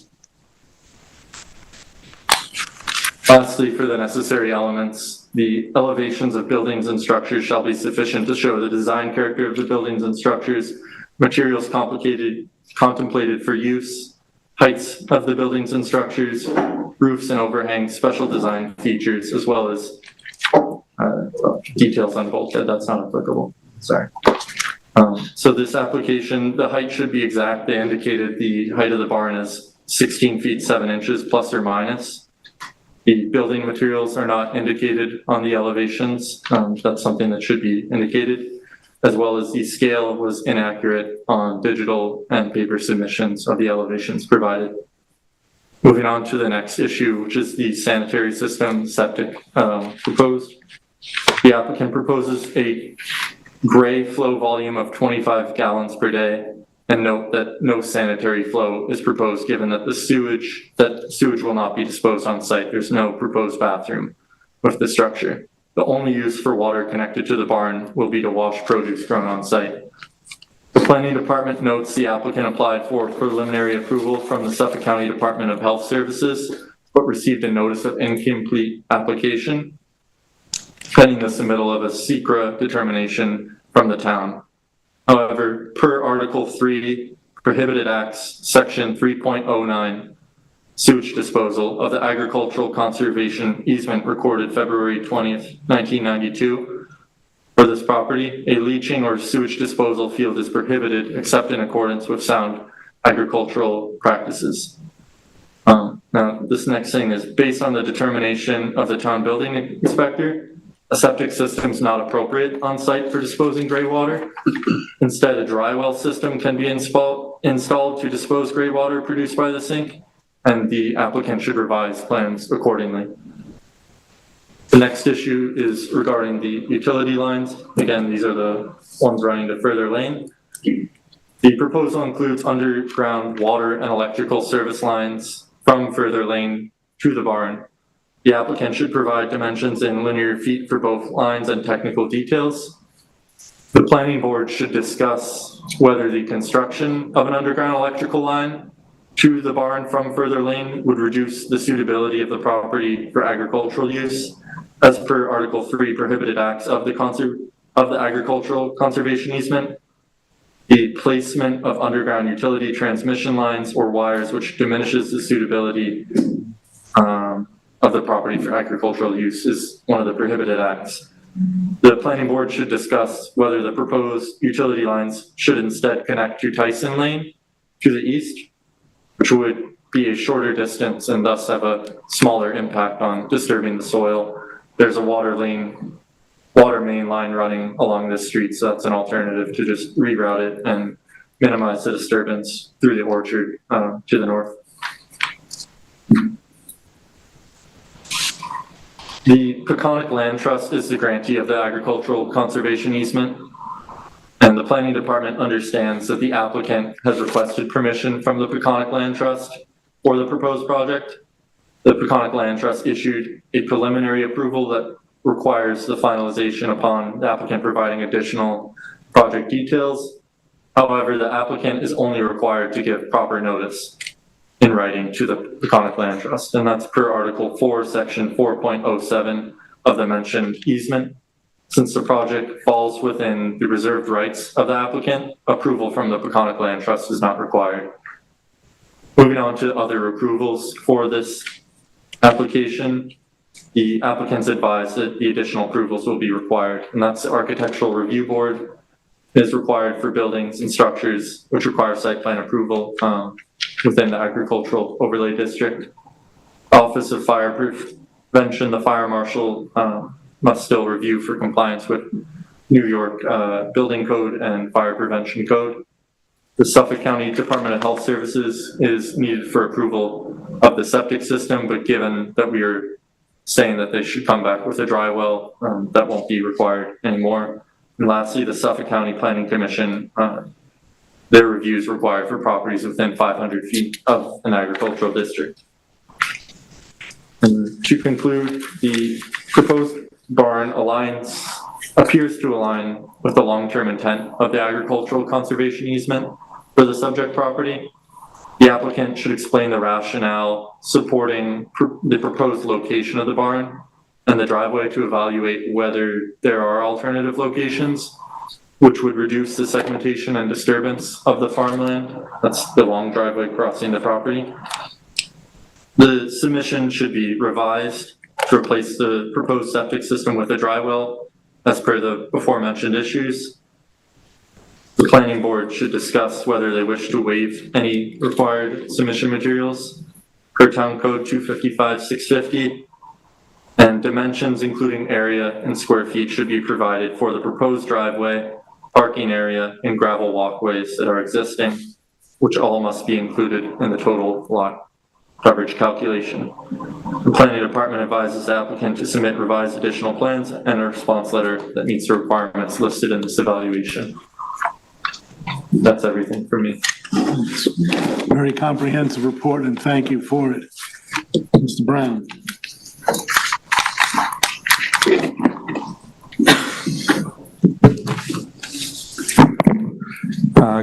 Lastly, for the necessary elements, the elevations of buildings and structures shall be sufficient to show the design character of the buildings and structures, materials contemplated for use, heights of the buildings and structures, roofs and overhangs, special design features, as well as details on bulkhead. That's not applicable. Sorry. So this application, the height should be exact. They indicated the height of the barn is 16 feet 7 inches plus or minus. The building materials are not indicated on the elevations. That's something that should be indicated, as well as the scale was inaccurate on digital and paper submissions of the elevations provided. Moving on to the next issue, which is the sanitary system septic proposed. The applicant proposes a gray flow volume of 25 gallons per day, and note that no sanitary flow is proposed given that sewage will not be disposed on site. There's no proposed bathroom with the structure. The only use for water connected to the barn will be to wash produce grown on site. The planning department notes the applicant applied for preliminary approval from the Suffolk County Department of Health Services, but received a notice of incomplete application pending the submittal of a SECRA determination from the town. However, per Article 3, Prohibited Acts, Section 3.09, sewage disposal of the agricultural conservation easement recorded February 20th, 1992. For this property, a leaching or sewage disposal field is prohibited except in accordance with sound agricultural practices. Now, this next thing is based on the determination of the town building inspector, a septic system is not appropriate on site for disposing gray water. Instead, a dry well system can be installed to dispose gray water produced by the sink, and the applicant should revise plans accordingly. The next issue is regarding the utility lines. Again, these are the ones running to Further Lane. The proposal includes underground water and electrical service lines from Further Lane to the barn. The applicant should provide dimensions in linear feet for both lines and technical details. The planning board should discuss whether the construction of an underground electrical line to the barn from Further Lane would reduce the suitability of the property for agricultural use, as per Article 3 prohibited acts of the agricultural conservation easement. The placement of underground utility transmission lines or wires which diminishes the suitability of the property for agricultural use is one of the prohibited acts. The planning board should discuss whether the proposed utility lines should instead connect to Tyson Lane to the east, which would be a shorter distance and thus have a smaller impact on disturbing the soil. There's a water main line running along this street, so that's an alternative to just reroute it and minimize the disturbance through the orchard to the north. The Peconic Land Trust is the grantee of the agricultural conservation easement, and the planning department understands that the applicant has requested permission from the Peconic Land Trust for the proposed project. The Peconic Land Trust issued a preliminary approval that requires the finalization upon the applicant providing additional project details. However, the applicant is only required to give proper notice in writing to the Peconic Land Trust, and that's per Article 4, Section 4.07 of the mentioned easement. Since the project falls within the reserved rights of the applicant, approval from the Peconic Land Trust is not required. Moving on to other approvals for this application, the applicants advise that the additional approvals will be required, and that's the Architectural Review Board is required for buildings and structures which require site plan approval within the Agricultural Overlay District. Office of Fire Prevention, the Fire Marshal must still review for compliance with New York Building Code and Fire Prevention Code. The Suffolk County Department of Health Services is needed for approval of the septic system, but given that we are saying that they should come back with a dry well, that won't be required anymore. And lastly, the Suffolk County Planning Commission, their review is required for properties within 500 feet of an agricultural district. And to conclude, the proposed barn appears to align with the long-term intent of the agricultural conservation easement for the subject property. The applicant should explain the rationale supporting the proposed location of the barn and the driveway to evaluate whether there are alternative locations which would reduce the segmentation and disturbance of the farmland. That's the long driveway crossing the property. The submission should be revised to replace the proposed septic system with a dry well as per the before mentioned issues. The planning board should discuss whether they wish to waive any required submission materials per Town Code 255-650, and dimensions including area and square feet should be provided for the proposed driveway, parking area, and gravel walkways that are existing, which all must be included in the total lot coverage calculation. The planning department advises the applicant to submit revised additional plans and a response letter that meets the requirements listed in this evaluation. That's everything for me. Very comprehensive report, and thank you for it. Mr. Brown.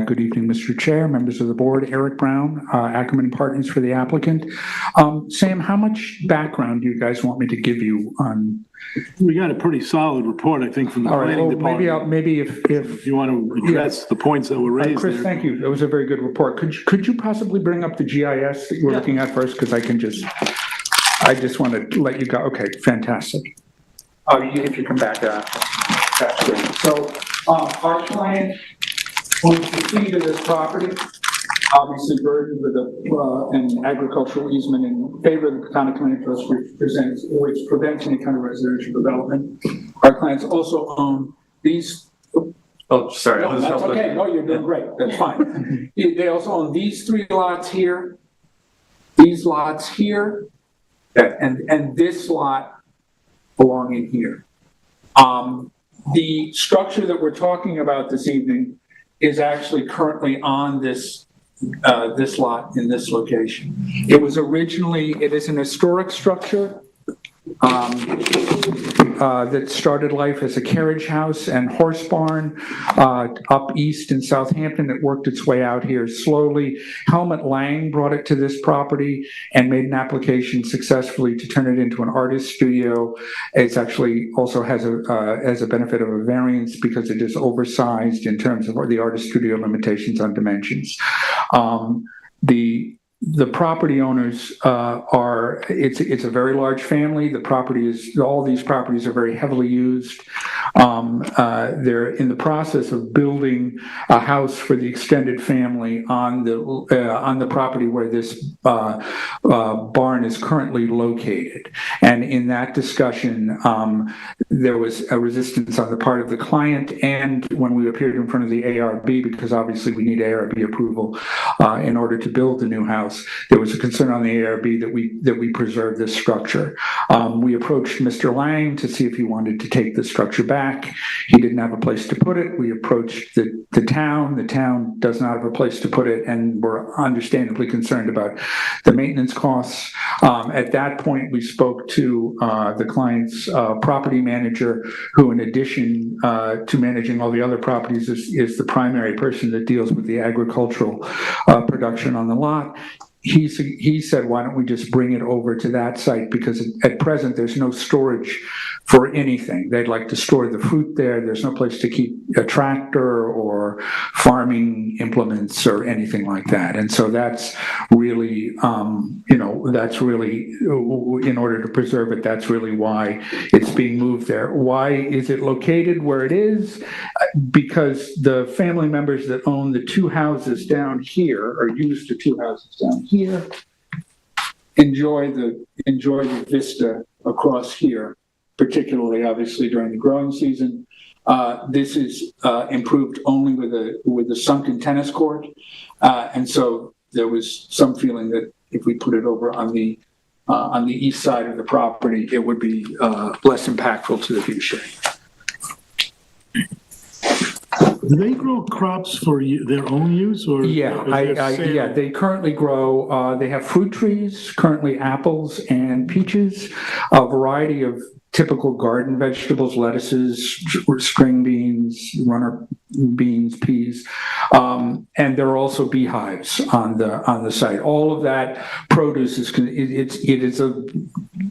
Good evening, Mr. Chair, members of the board. Eric Brown, Ackerman Partners for the applicant. Sam, how much background do you guys want me to give you on? We got a pretty solid report, I think, from the planning department. Maybe if you want to address the points that were raised Chris, there. thank you. That was a very good report. Could you possibly bring up the GIS that you were looking at first? Because I just want to let you go. Okay, fantastic. If you come back, that's great. So our client owns the fee to this property. obviously burdened with an agricultural easement in favor of the town of Canyon Trust, which prevents any kind of residential development. Our clients also own these. Oh, sorry. No, that's okay. No, you're doing great. That's fine. They also own these 3 lots here, these lots here, and this lot belonging here. The structure that we're talking about this evening is actually currently on this lot in this location. It is an historic structure that started life as a carriage house and horse barn up east in Southampton. That worked its way out here slowly. Helmut Lang brought it to this property and made an application successfully to turn it into an artist studio. It's actually also has a benefit of a variance because it is oversized in terms of the artist studio limitations on dimensions. The property owners it's a very large family. All these properties are very heavily used. They're in the process of building a house for the extended family on the property where this barn is currently located. And in that discussion, there was a resistance on the part of the client, and when we appeared in front of the ARB, because obviously we need ARB approval in order to build the new house, there was a concern on the ARB that we preserve this structure. We approached Mr. Lang to see if he wanted to take the structure back. He didn't have a place to put it. We approached the town. The town does not have a place to put it, and we're understandably concerned about the maintenance costs. At that point, we spoke to the client's property manager, who, in addition to managing all the other properties, is the primary person that deals with the agricultural production on the lot. He said, why don't we just bring it over to that site, because at present there's no storage for anything. They'd like to store the fruit there. There's no place to keep a tractor or farming implements or anything like that. And so that's really, that's really, in order to preserve it, that's really why it's being moved there. Why is it located where it is? Because the family members that own the 2 houses down here, or use the 2 houses down here, enjoy the vista across here, particularly obviously during the growing season. This is improved only with a sunken tennis court, and so there was some feeling that if we put it over on the east side of the property, it would be less impactful to the view shed. Do they grow crops for their own use, or? Yeah, they currently grow, they have fruit trees, currently apples and peaches, a variety of typical garden vegetables, lettuces, string beans, runner beans, peas, and there are also beehives on the site. All of that produce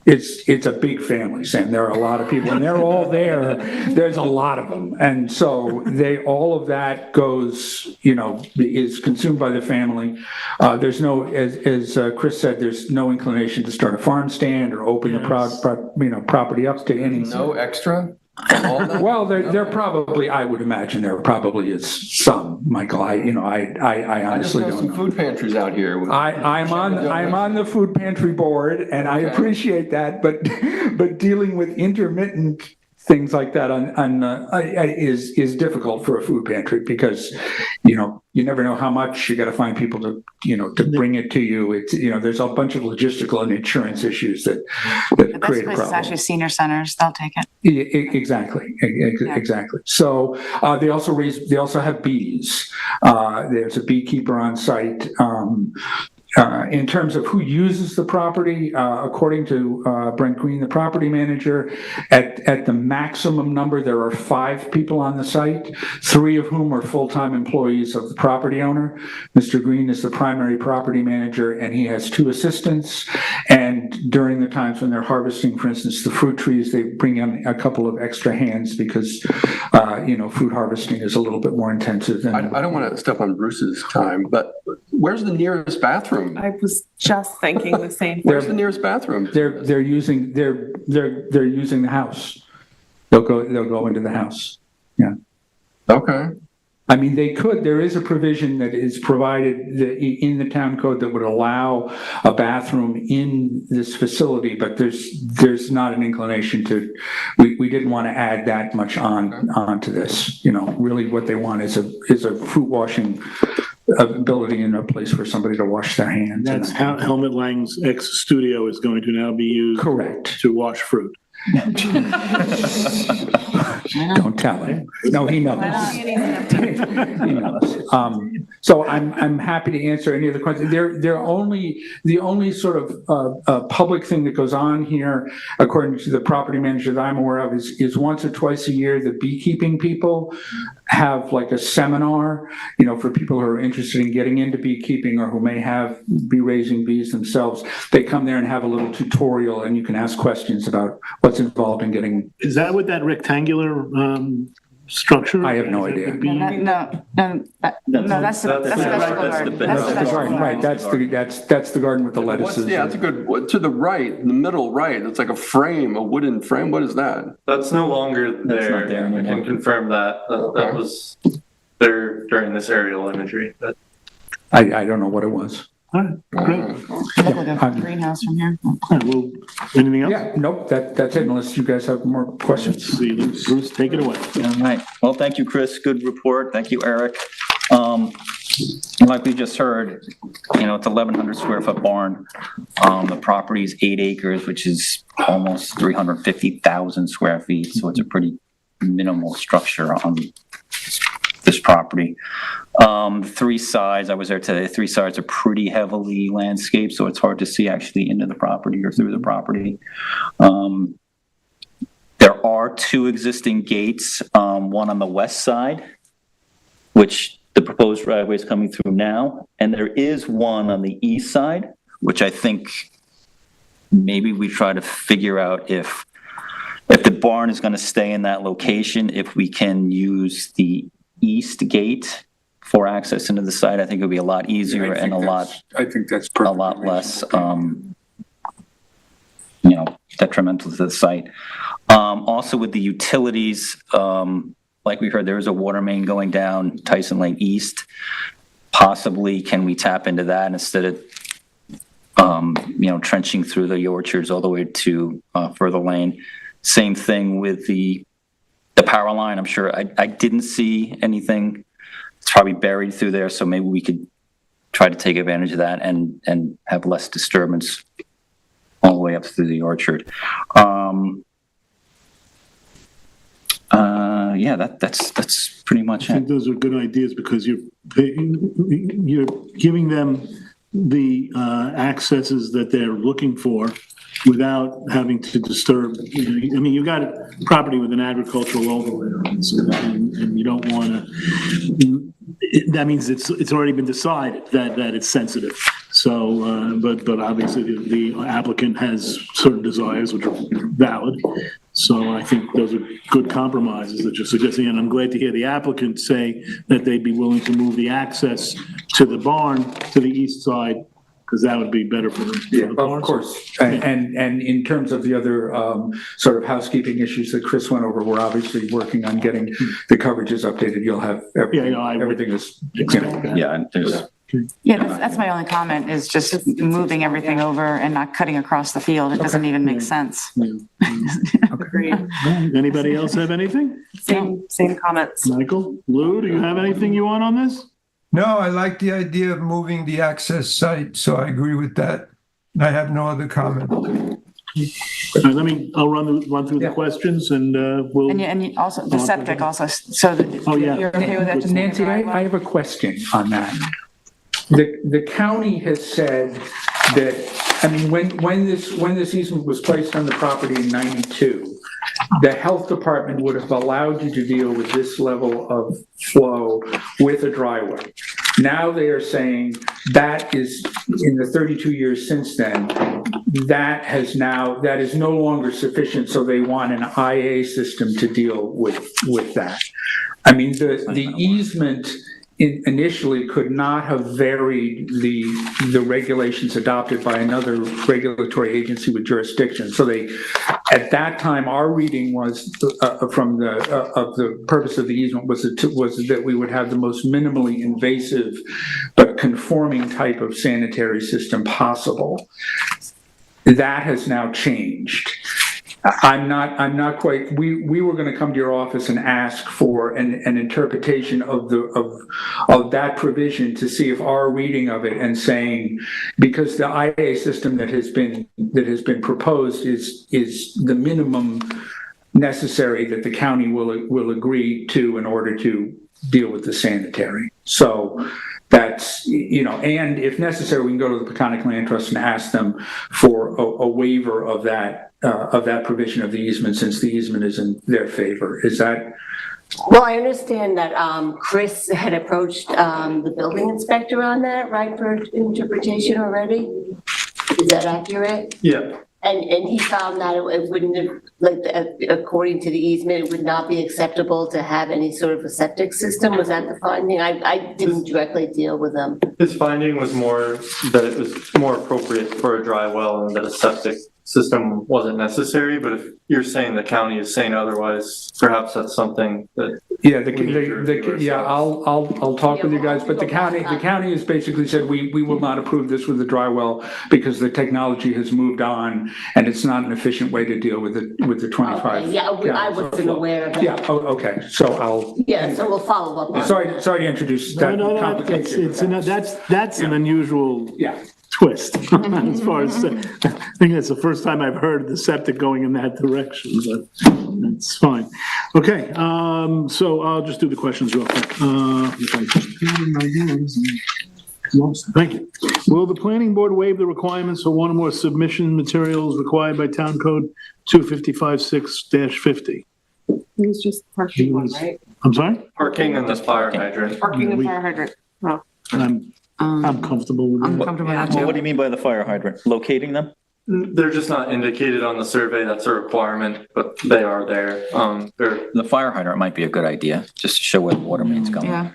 it's a big family, Sam. There are a lot of people, and they're all there. There's a lot of them, and so all of that goes, is consumed by the family. There's no, as Chris said, there's no inclination to start a farm stand or open the property up to any. No extra? Well, there probably, I would imagine there probably is some, Michael. I honestly don't know. Some food pantries out here. I'm on the food pantry board, and I appreciate that, but dealing with intermittent things like that is difficult for a food pantry, because you never know how much. You got to find people to bring it to you. It's there's a bunch of logistical and insurance issues that create a problem. Actually, senior centers, they'll take it. Exactly. So they also have bees. There's a beekeeper on site. In terms of who uses the property, according to Brent Green, the property manager, at the maximum number, there are 5 people on the site, 3 of whom are full-time employees of the property owner. Mr. Green is the primary property manager, and he has 2 assistants. And during the times when they're harvesting, for instance, the fruit trees, they bring in a couple of extra hands because, fruit harvesting is a little bit more intensive than. I don't want to step on Bruce's time, but where's the nearest bathroom? I was just thinking the same thing. Where's the nearest bathroom? They're using the house. They'll go into the house. Yeah. Okay. I mean, they could, there is a provision that is provided in the town code that would allow a bathroom in this facility, but there's not an inclination to, we didn't want to add that much onto this. You know, really what they want is a fruit washing ability in a place for somebody to wash their hands. That's how Helmut Lang's ex-studio is going to now be used. Correct. To wash fruit. Don't tell him. No, he knows. He knows. So I'm happy to answer any of the questions. The only sort of public thing that goes on here, according to the property manager that I'm aware of, is once or twice a year, the beekeeping people have like a seminar, you know, for people who are interested in getting into beekeeping or who may be raising bees themselves. They come there and have a little tutorial, and you can ask questions about what's involved in getting. Is that what that rectangular structure? I have no idea. No, that's the vegetable garden. That's the garden, right? That's the garden with the lettuces. Yeah, that's a good. To the right, in the middle right, it's like a wooden frame. What is that? That's no longer there. not there I can confirm that. That was there during this aerial imagery. But I don't know what it was. All right, great. Look like a greenhouse from here. All right, well, anything else? Yeah, nope, that's it, unless you guys have more questions. See, Bruce, take it away. All right. Well, thank you, Chris. Good report. Thank you, Eric. Like we just heard, you know, it's 1,100 square foot barn. The property is 8 acres, which is almost 350,000 square feet. So it's a pretty minimal structure on this property. 3 sides, I was there today, 3 sides are pretty heavily landscaped, so it's hard to see actually into the property or through the property. There are 2 existing gates, one on the west side, which the proposed driveway is coming through now, and there is one on the east side, which I think maybe we try to figure out if the barn is going to stay in that location, if we can use the east gate for access into the site. I think it would be a lot easier and I think that's a lot less, detrimental to the site. Also with the utilities, like we heard, there is a water main going down Tyson Lane East. Possibly, can we tap into that instead of, trenching through the orchards all the way to further lane? Same thing with the power line. I'm sure I didn't see anything. It's probably buried through there, so maybe we could try to take advantage of that and have less disturbance all the way up through the orchard. That's pretty much I it. think those are good ideas because you're giving them the accesses that they're looking for without having to disturb. I mean, you've got a property with an agricultural overlay on it, and you don't want to. That means it's already been decided that it's sensitive. So, but obviously the applicant has certain desires which are valid. So I think those are good compromises that you're suggesting, and I'm glad to hear the applicant say that they'd be willing to move the access to the barn to the east side, because that would be better for them. Yeah, of course. And in terms of the other sort of housekeeping issues that Chris went over, we're obviously working on getting the coverages updated. You'll have everything is. Yeah, and there's. Yeah, that's my only comment, is just moving everything over and not cutting across the field. It doesn't even make sense. Agreed. Anybody else have anything? Same comments. Michael, Lou, do you have anything you want on this? No, I like the idea of moving the access site, so I agree with that. I have no other comment. All right, I'll run through the questions and we'll. And also the septic also, so that. Oh, yeah. You're okay with that? Nancy, I have a question on that. The county has said that, I mean, when this easement was placed on the property in 92, the health department would have allowed you to deal with this level of flow with a driveway. Now they are saying that is, in the 32 years since then, that is no longer sufficient, so they want an IA system to deal with that. I mean, the easement initially could not have varied the regulations adopted by another regulatory agency with jurisdiction. So they, at that time, our reading was from the purpose of the easement was that we would have the most minimally invasive but conforming type of sanitary system possible. That has now changed. I'm not quite, we were going to come to your office and ask for an interpretation of that provision to see if our reading of it and saying, because the IA system that has been proposed is the minimum necessary that the county will agree to in order to deal with the sanitary. So that's, and if necessary, we can go to the Peconic Land Trust and ask them for a waiver of that provision of the easement, since the easement is in their favor. Is that? Well, I understand that Chris had approached the building inspector on that, right, for interpretation already? Is that accurate? Yeah. And he found that it wouldn't have, according to the easement, it would not be acceptable to have any sort of a septic system. Was that the finding? I didn't directly deal with them. His finding was more that it was more appropriate for a dry well and that a septic system wasn't necessary, but if you're saying the county is saying otherwise, perhaps that's something that. Yeah, I'll talk with you guys, but the county has basically said, we will not approve this with the dry well because the technology has moved on and it's not an efficient way to deal with the 25. Okay, yeah, I wasn't aware of that. Yeah, okay, so so we'll follow up on that. sorry to introduce that complication. That's an unusual twist as far as, I think that's the first time I've heard the septic going in that direction, but that's fine. Okay, so I'll just do the questions real quick. Thank you. Will the planning board waive the requirements for one or more submission materials required by Town Code 255-6-50? It was just parking one, right? I'm sorry? Parking and the fire hydrant. Parking and fire hydrant. Oh. I'm comfortable with I'm that. comfortable with that Well, too. what do you mean by the fire hydrant? Locating them? They're just not indicated on the survey. That's a requirement, but they are there. The fire hydrant might be a good idea, just to show where the water main's going. Yeah.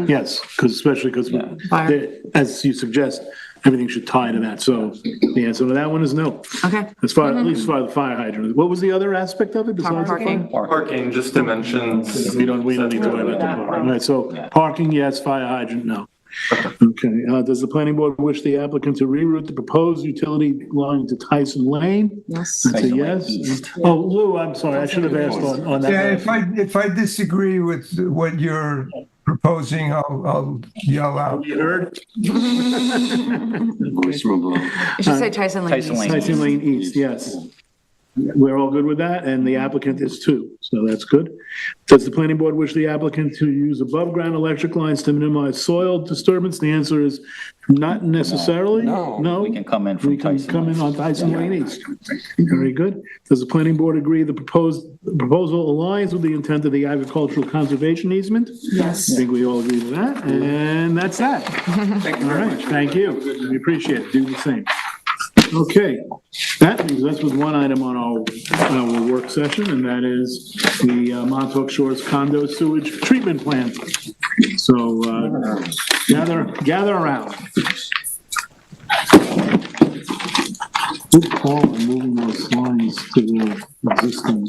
Yes, especially because, Fire. as you suggest, everything should tie to that. So the answer to that one is no. Okay. At least as far as the fire hydrant. What was the other aspect of it besides the fire? Parking, just dimensions. We don't need to worry about the parking. All right, so parking, yes, fire hydrant, no. Okay, does the planning board wish the applicant to reroute the proposed utility line to Tyson Lane? Yes. That's a yes. Oh, Lou, I'm sorry, I should have asked on that. Yeah, if I disagree with what you're proposing, I'll yell out. You heard? It should say Tyson Lane. Tyson Lane. Tyson Lane East, yes. We're all good with that, and the applicant is too, so that's good. Does the planning board wish the applicant to use above-ground electric lines to minimize soil disturbance? The answer is not necessarily. No. We can come in from Tyson. We can come in on Tyson Lane East. Very good. Does the planning board agree the proposal aligns with the intent of the agricultural conservation easement? Yes. I think we all agree with that, and that's that. Thank you All very right, much. thank you. We appreciate it. Do the same. Okay, that leaves us with one item on our work session, and that is the Montauk Shores condo sewage treatment plant. So gather around. Good call on moving those lines to the existing.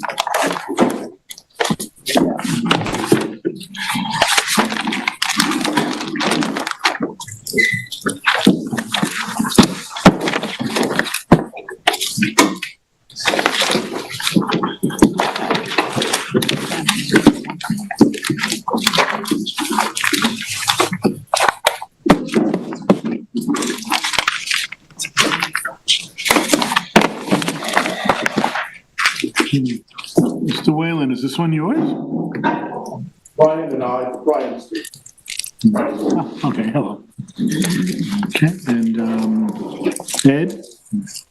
Mr. Whalen, is this one yours? Brian and I, Brian Street. Oh, okay, hello. Okay, and Ed?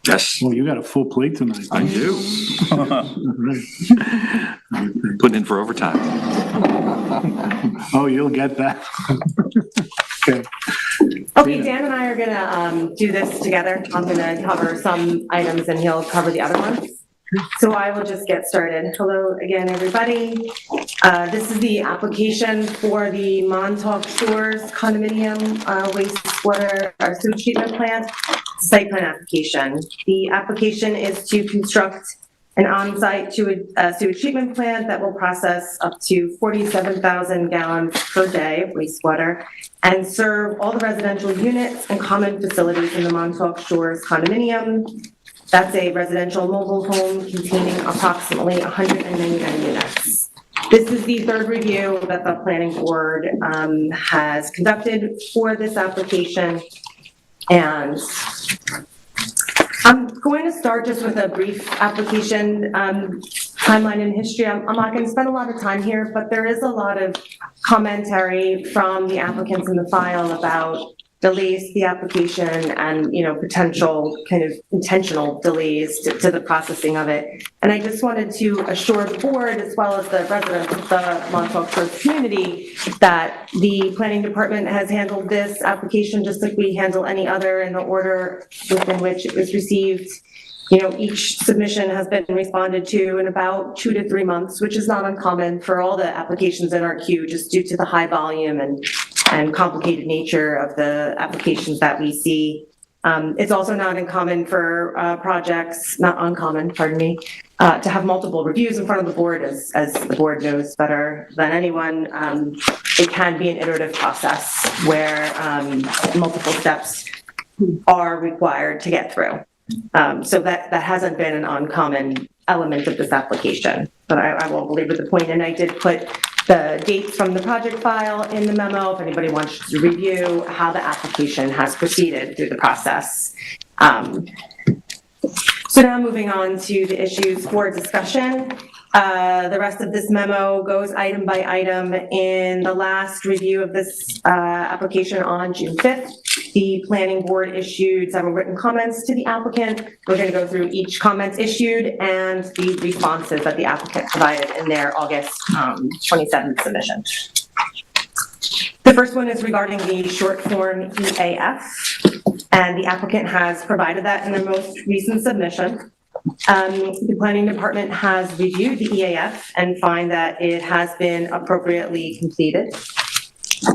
Yes, Well, you got a full plate tonight. I do. Right. Putting in for overtime. Oh, you'll get that. Okay. Okay, Dan and I are gonna do this together. I'm gonna cover some items and he'll cover the other ones. So I will just get started. Hello again, everybody. This is the application for the Montauk Shores condominium wastewater sewage treatment plant site plan application. The application is to construct an on-site sewage treatment plant that will process up to 47,000 gallons per day of wastewater and serve all the residential units and common facilities in the Montauk Shores condominium. That's a residential mobile home containing approximately 199 units. This is the third review that the planning board has conducted for this application. And I'm going to start just with a brief application timeline and history. I'm not going to spend a lot of time here, but there is a lot of commentary from the applicants in the file about delays to the application and, potential kind of intentional delays to the processing of it. And I just wanted to assure the board, as well as the residents of the Montauk Shores community, that the planning department has handled this application just like we handle any other in the order within which it was received. Each submission has been responded to in about 2 to 3 months, which is not uncommon for all the applications in our queue, just due to the high volume and complicated nature of the applications that we see. It's also not uncommon for to have multiple reviews in front of the board, as the board knows better than anyone. It can be an iterative process where multiple steps are required to get through. So that hasn't been an uncommon element of this application, but I won't belabor the point. And I did put the dates from the project file in the memo if anybody wants to review how the application has proceeded through the process. So now moving on to the issues for discussion. The rest of this memo goes item by item. In the last review of this application on June 5th, the planning board issued several written comments to the applicant. We're going to go through each comment issued and the responses that the applicant provided in their August 27th submission. The first one is regarding the short form EAF, and the applicant has provided that in their most recent submission. The planning department has reviewed the EAF and find that it has been appropriately completed.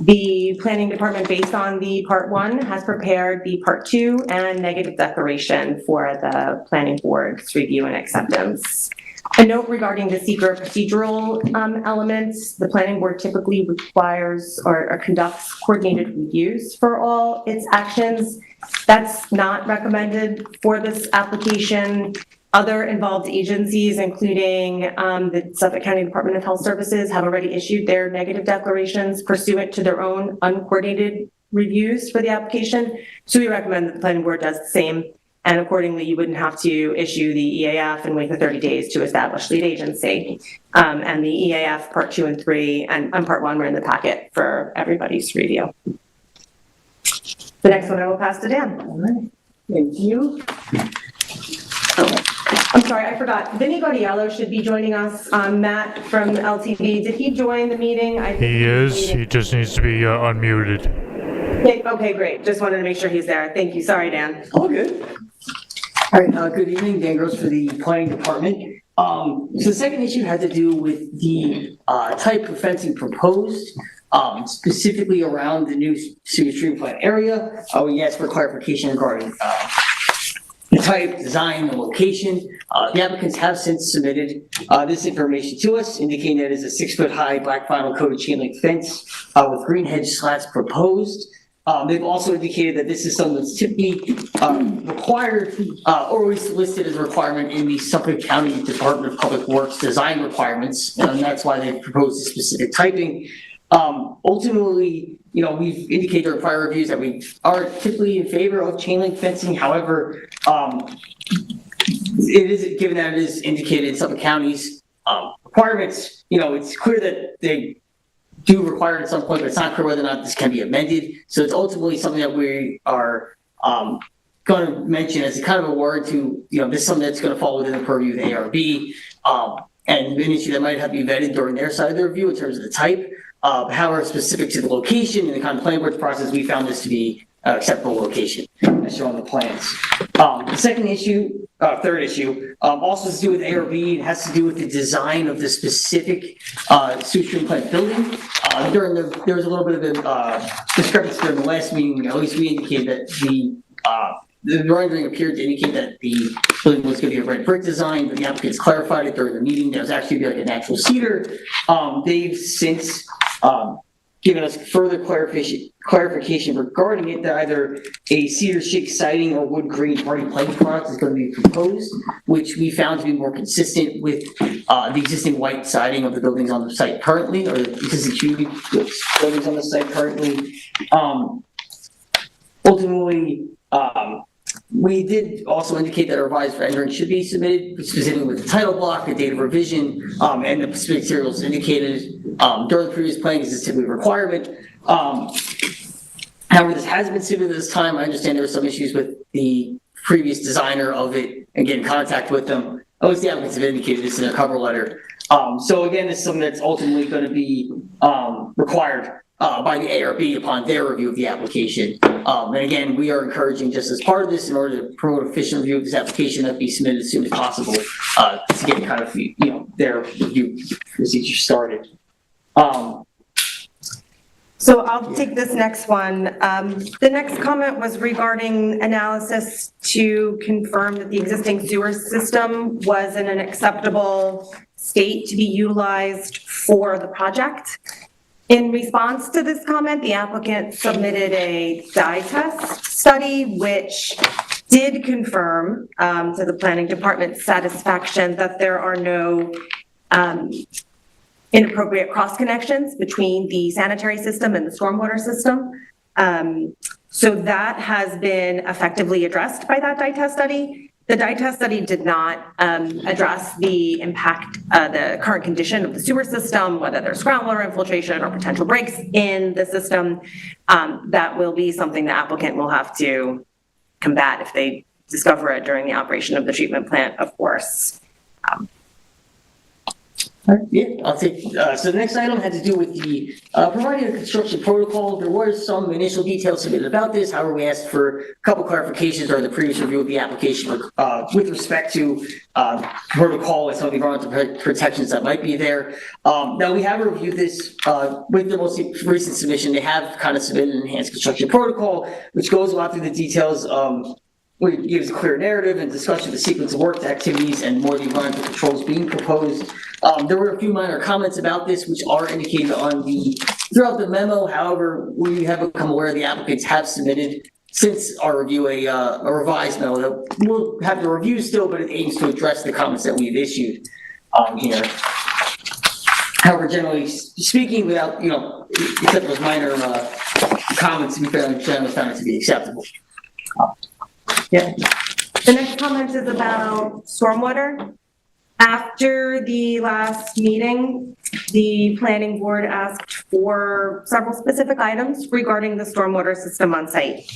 The planning department, based on the part 1, has prepared the part 2 and negative declaration for the planning board's review and acceptance. A note regarding the secret procedural elements: the planning board typically requires or conducts coordinated reviews for all its actions. That's not recommended for this application. Other involved agencies, including the Suffolk County Department of Health Services, have already issued their negative declarations pursuant to their own uncoordinated reviews for the application. So we recommend that the planning board does the same, and accordingly, you wouldn't have to issue the EAF and wait for 30 days to establish lead agency. And the EAF part 2 and 3 and part 1 were in the packet for everybody's review. The next one I will pass to Dan. All right. Thank you. I'm sorry, I forgot. Vinny Gaudiello should be joining us. Matt from LTV, did he join the meeting? He is. He just needs to be unmuted. Okay, great. Just wanted to make sure he's there. Thank you. Sorry, Dan. All good. All right, good evening. Dan Gross for the planning department. So the second issue had to do with the type of fencing proposed, specifically around the new sewage treatment plant area. We asked for clarification regarding the type, design, and location. The applicants have since submitted this information to us, indicating that it is a 6-foot-high black vinyl coated chain link fence with green hedge slats proposed. They've also indicated that this is something that's typically required, always listed as a requirement in the Suffolk County Department of Public Works design requirements, and that's why they've proposed a specific typing. Ultimately, we've indicated in prior reviews that we are typically in favor of chain link fencing. However, it is, given that it is indicated in Suffolk County's requirements, it's clear that they do require it at some point, but it's not clear whether or not this can be amended. So it's ultimately something that we are going to mention as a kind of a word to, this is something that's going to fall within the purview of the ARB, and an issue that might have to be vetted during their side of the review in terms of the type. However, specific to the location and the kind of planning board process, we found this to be an acceptable location. as shown on the plans. The second issue, third issue, also has to do with ARB. It has to do with the design of the specific sewage treatment plant building. There was a little bit of a discrepancy during the last meeting. At least we indicated that the rendering appeared to indicate that the building was going to be a red brick design, but the applicants clarified it during the meeting. That was actually like a natural cedar. They've since given us further clarification regarding it, that either a cedar shake siding or wood green hardy plank product is going to be proposed, which we found to be more consistent with the existing white siding of the buildings on the site currently, or the existing community buildings on the site currently. Ultimately, we did also indicate that a revised rendering should be submitted, specifically with the title block, the date of revision, and the specific materials indicated during the previous plan, because it's typically a requirement. However, this has been submitted this time. I understand there were some issues with the previous designer of it and get in contact with them. At least the applicants have indicated this in their cover letter. So again, this is something that's ultimately going to be required by the ARB upon their review of the application. And again, we are encouraging, just as part of this, in order to promote efficient review of this application, that be submitted as soon as possible to get kind of, their review procedure started. So I'll take this next one. The next comment was regarding analysis to confirm that the existing sewer system was in an acceptable state to be utilized for the project. In response to this comment, the applicant submitted a dye test study, which did confirm to the planning department's satisfaction that there are no inappropriate cross connections between the sanitary system and the stormwater system. So that has been effectively addressed by that dye test study. The dye test study did not address the impact, the current condition of the sewer system, whether there's groundwater infiltration or potential breaks in the system. That will be something the applicant will have to combat if they discover it during the operation of the treatment plant, of course. Yeah, I'll take, so the next item had to do with the providing a construction protocol. There was some initial details submitted about this. However, we asked for a couple clarifications during the previous review of the application with respect to protocol and some of the environmental protections that might be there. Now, we have reviewed this with the most recent submission. They have kind of submitted an enhanced construction protocol, which goes a lot through the details. It gives a clear narrative and discussion of the sequence of work activities and more of the environmental controls being proposed. There were a few minor comments about this, which are indicated throughout the memo. However, we have become aware the applicants have submitted since our review a revised memo that we'll have to review still, but it aims to address the comments that we've issued here. However, generally speaking, without, except those minor comments, we found it to be acceptable. Yeah. The next comment is about stormwater. After the last meeting, the planning board asked for several specific items regarding the stormwater system on site.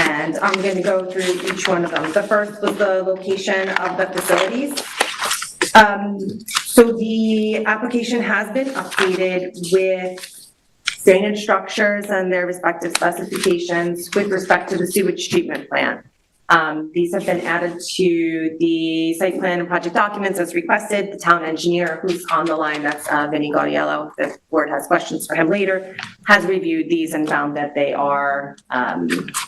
And I'm going to go through each one of them. The first was the location of the facilities. So the application has been updated with drainage structures and their respective specifications with respect to the sewage treatment plant. These have been added to the site plan and project documents as requested. The town engineer, who's on the line, that's Vinny Gaudiello, if the board has questions for him later, has reviewed these and found that they are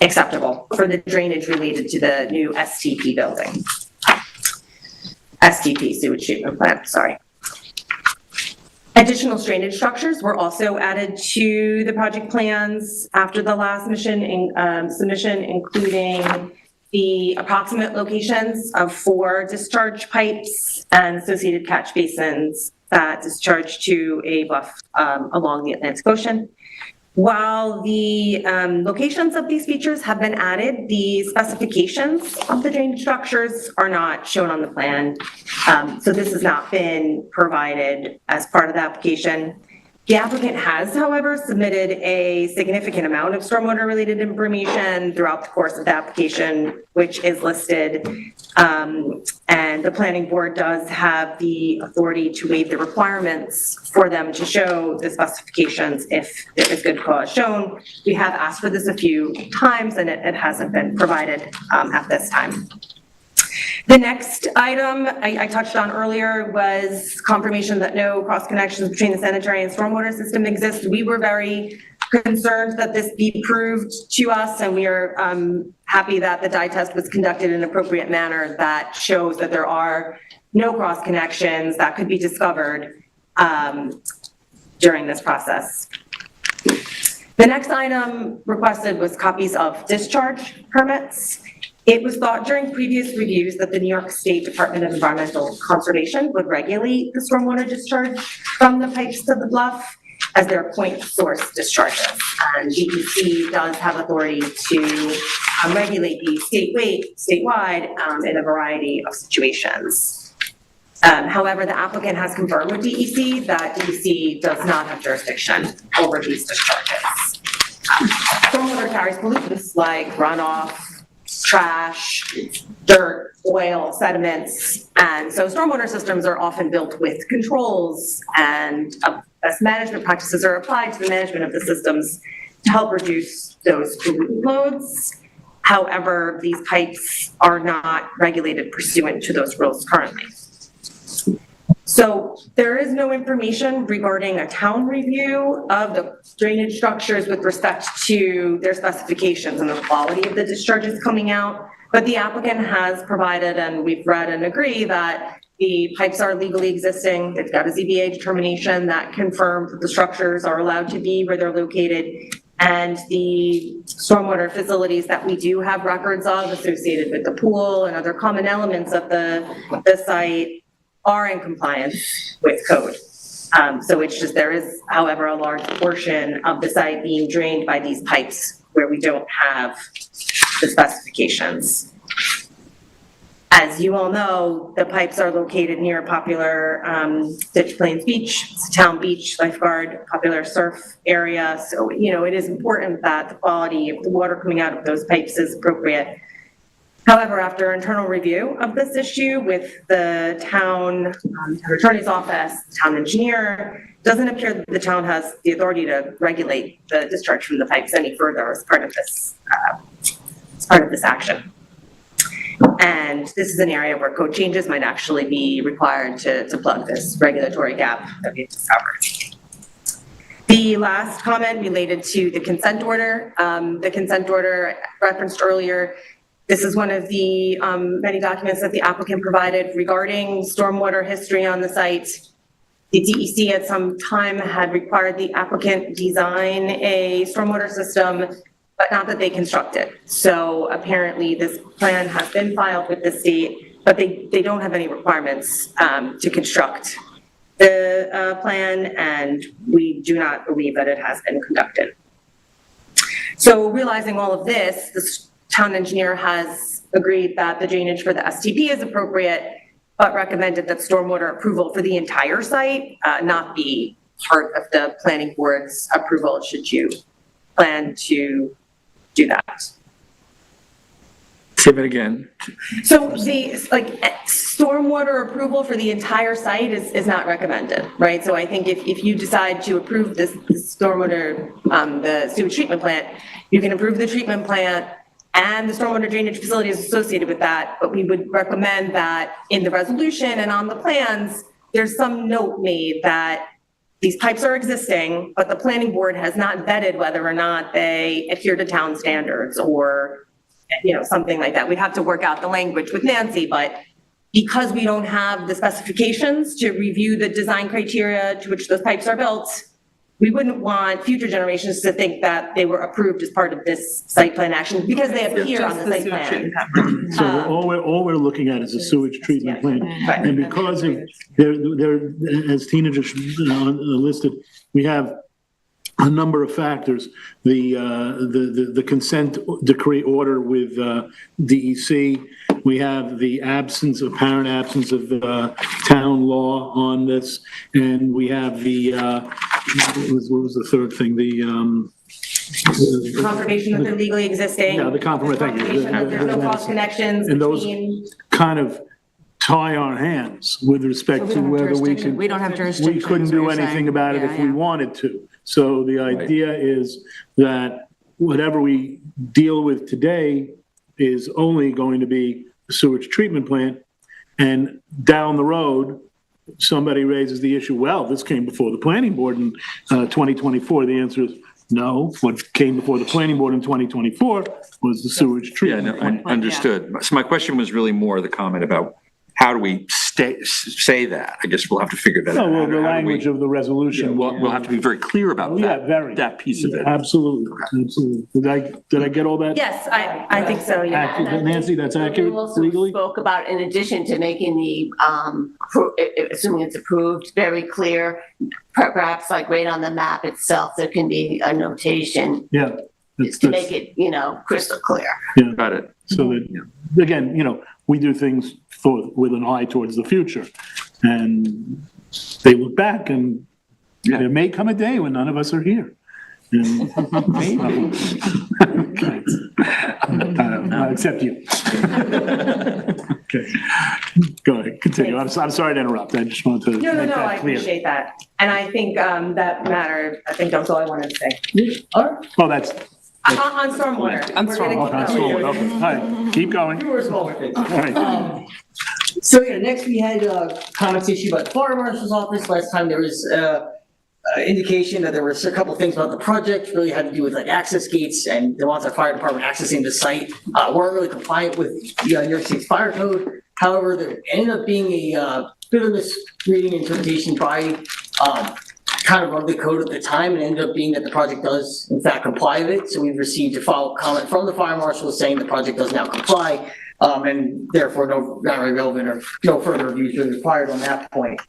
acceptable for the drainage related to the new STP building. STP, sewage treatment plant, sorry. Additional drainage structures were also added to the project plans after the last submission, including the approximate locations of 4 discharge pipes and associated catch basins that discharge to a bluff along the Atlantic Ocean. While the locations of these features have been added, the specifications of the drainage structures are not shown on the plan. So this has not been provided as part of the application. The applicant has, however, submitted a significant amount of stormwater-related information throughout the course of the application, which is listed. And the planning board does have the authority to waive the requirements for them to show the specifications if there is good cause shown. We have asked for this a few times, and it hasn't been provided at this time. The next item I touched on earlier was confirmation that no cross connections between the sanitary and stormwater system exist. We were very concerned that this be proved to us, and we are happy that the dye test was conducted in an appropriate manner that shows that there are no cross connections that could be discovered during this process. The next item requested was copies of discharge permits. It was thought during previous reviews that the New York State Department of Environmental Conservation would regulate the stormwater discharge from the pipes to the bluff as their point source discharges. And DEC does have authority to regulate these statewide in a variety of situations. However, the applicant has confirmed with DEC that DEC does not have jurisdiction over these discharges. Stormwater carries pollutants like runoff, trash, dirt, oil, sediments, and so stormwater systems are often built with controls, and best management practices are applied to the management of the systems to help reduce those pollutant loads. However, these pipes are not regulated pursuant to those rules currently. So there is no information regarding a town review of the drainage structures with respect to their specifications and the quality of the discharges coming out, but the applicant has provided, and we've read and agree, that the pipes are legally existing. They've got a ZBA determination that confirms that the structures are allowed to be where they're located, and the stormwater facilities that we do have records of associated with the pool and other common elements of the site are in compliance with code. So it's just, there is, however, a large portion of the site being drained by these pipes where we don't have the specifications. As you all know, the pipes are located near popular Ditch Plains Beach. It's a town beach, lifeguard, popular surf area. So, you know, it is important that the quality of the water coming out of those pipes is appropriate. However, after internal review of this issue with the town attorney's office, the town engineer, it doesn't appear that the town has the authority to regulate the discharge from the pipes any further as part of this action. And this is an area where code changes might actually be required to plug this regulatory gap that we've discovered. The last comment related to the consent order. The consent order referenced earlier, this is one of the many documents that the applicant provided regarding stormwater history on the site. The DEC at some time had required the applicant design a stormwater system, but not that they construct it. So apparently this plan has been filed with the state, but they don't have any requirements to construct the plan, and we do not believe that it has been conducted. So realizing all of this, the town engineer has agreed that the drainage for the STP is appropriate, but recommended that stormwater approval for the entire site not be part of the planning board's approval should you plan to do that. Say that again. So the stormwater approval for the entire site is not recommended, right? So I think if you decide to approve this stormwater, the sewage treatment plant, you can approve the treatment plant and the stormwater drainage facilities associated with that, but we would recommend that in the resolution and on the plans, there's some note made that these pipes are existing, but the planning board has not vetted whether or not they adhere to town standards or, you know, something like that. We'd have to work out the language with Nancy, but because we don't have the specifications to review the design criteria to which those pipes are built, we wouldn't want future generations to think that they were approved as part of this site plan action because they appear on the site plan. So all we're looking at is a sewage treatment plant. And because of, there, as Tina just listed, we have a number of factors. The consent decree order with DEC, We have the apparent absence of town law on this, and we have the, what was the third thing? Confirmation that they're legally existing. Yeah, the confirmation, thank you. Confirmation that there's no false connections And those between. kind of tie our hands with respect to whether we can. We don't have jurisdiction. We couldn't is do what you're anything saying. about it Yeah, if we yeah. wanted to. So the idea is that whatever we deal with today is only going to be the sewage treatment plant. And down the road, somebody raises the issue, well, this came before the planning board in 2024. The answer is no. What came before the planning board in 2024 was the sewage Yeah, treatment no, plant. understood. So my question was really more the comment about how do we say that? I guess we'll have to figure that No, out. well, How the do we- language of the resolution. We'll have to be very clear about Yeah, that, very. that piece of it. Absolutely, absolutely. Did I get all that? Yes, I think so, yeah. Accurate, Nancy, that's accurate We also legally? spoke about, in addition to making the, assuming it's approved, very clear, perhaps like right on the map itself, there can be a notation Yeah. to make it, crystal clear. Got it. So that, again, we do things with an eye towards the future. And they look back and there may come a day when none of us are here. And maybe. Except you. Okay. Go ahead, continue. I'm sorry to interrupt. I just wanted to No, make I that clear. appreciate that. And I think that matter, I think that's all I wanted to say. Oh, that's. On stormwater. On We're gonna Oh, keep that's going. cool. Okay. All right, keep going. Fewer smaller things. All right. So yeah, next we had comments issued by the fire marshal's office. Last time there was indication that there was a couple things about the project, really had to do with like access gates, and they want our fire department accessing the site. Weren't really compliant with New York State's fire code. However, there ended up being a bit of misreading interpretation by kind of the code at the time, and ended up being that the project does in fact comply with it. So we've received a follow-up comment from the fire marshal saying the project does now comply, and therefore not relevant or no further reviews are required on that point.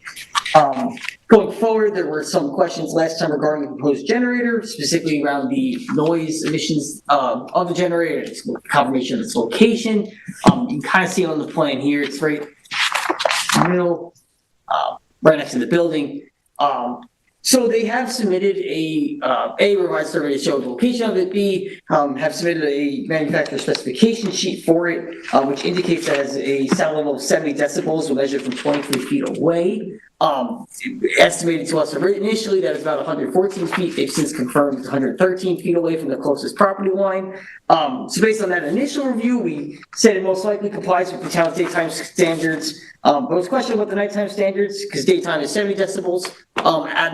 Going forward, there were some questions last time regarding the proposed generator, specifically around the noise emissions of the generator, its confirmation of its location. You can kind of see on the plan here, it's right in the middle, right next to the building. So they have submitted a revised survey to show the location of it. B, have submitted a manufacturer specification sheet for it, which indicates that it has a sound level of 70 decibels when measured from 23 feet away. Estimated to us initially that it's about 114 feet. They've since confirmed it's 113 feet away from the closest property line. So based on that initial review, we said it most likely complies with the town's daytime standards. But it was questioned about the nighttime standards because daytime is 70 decibels,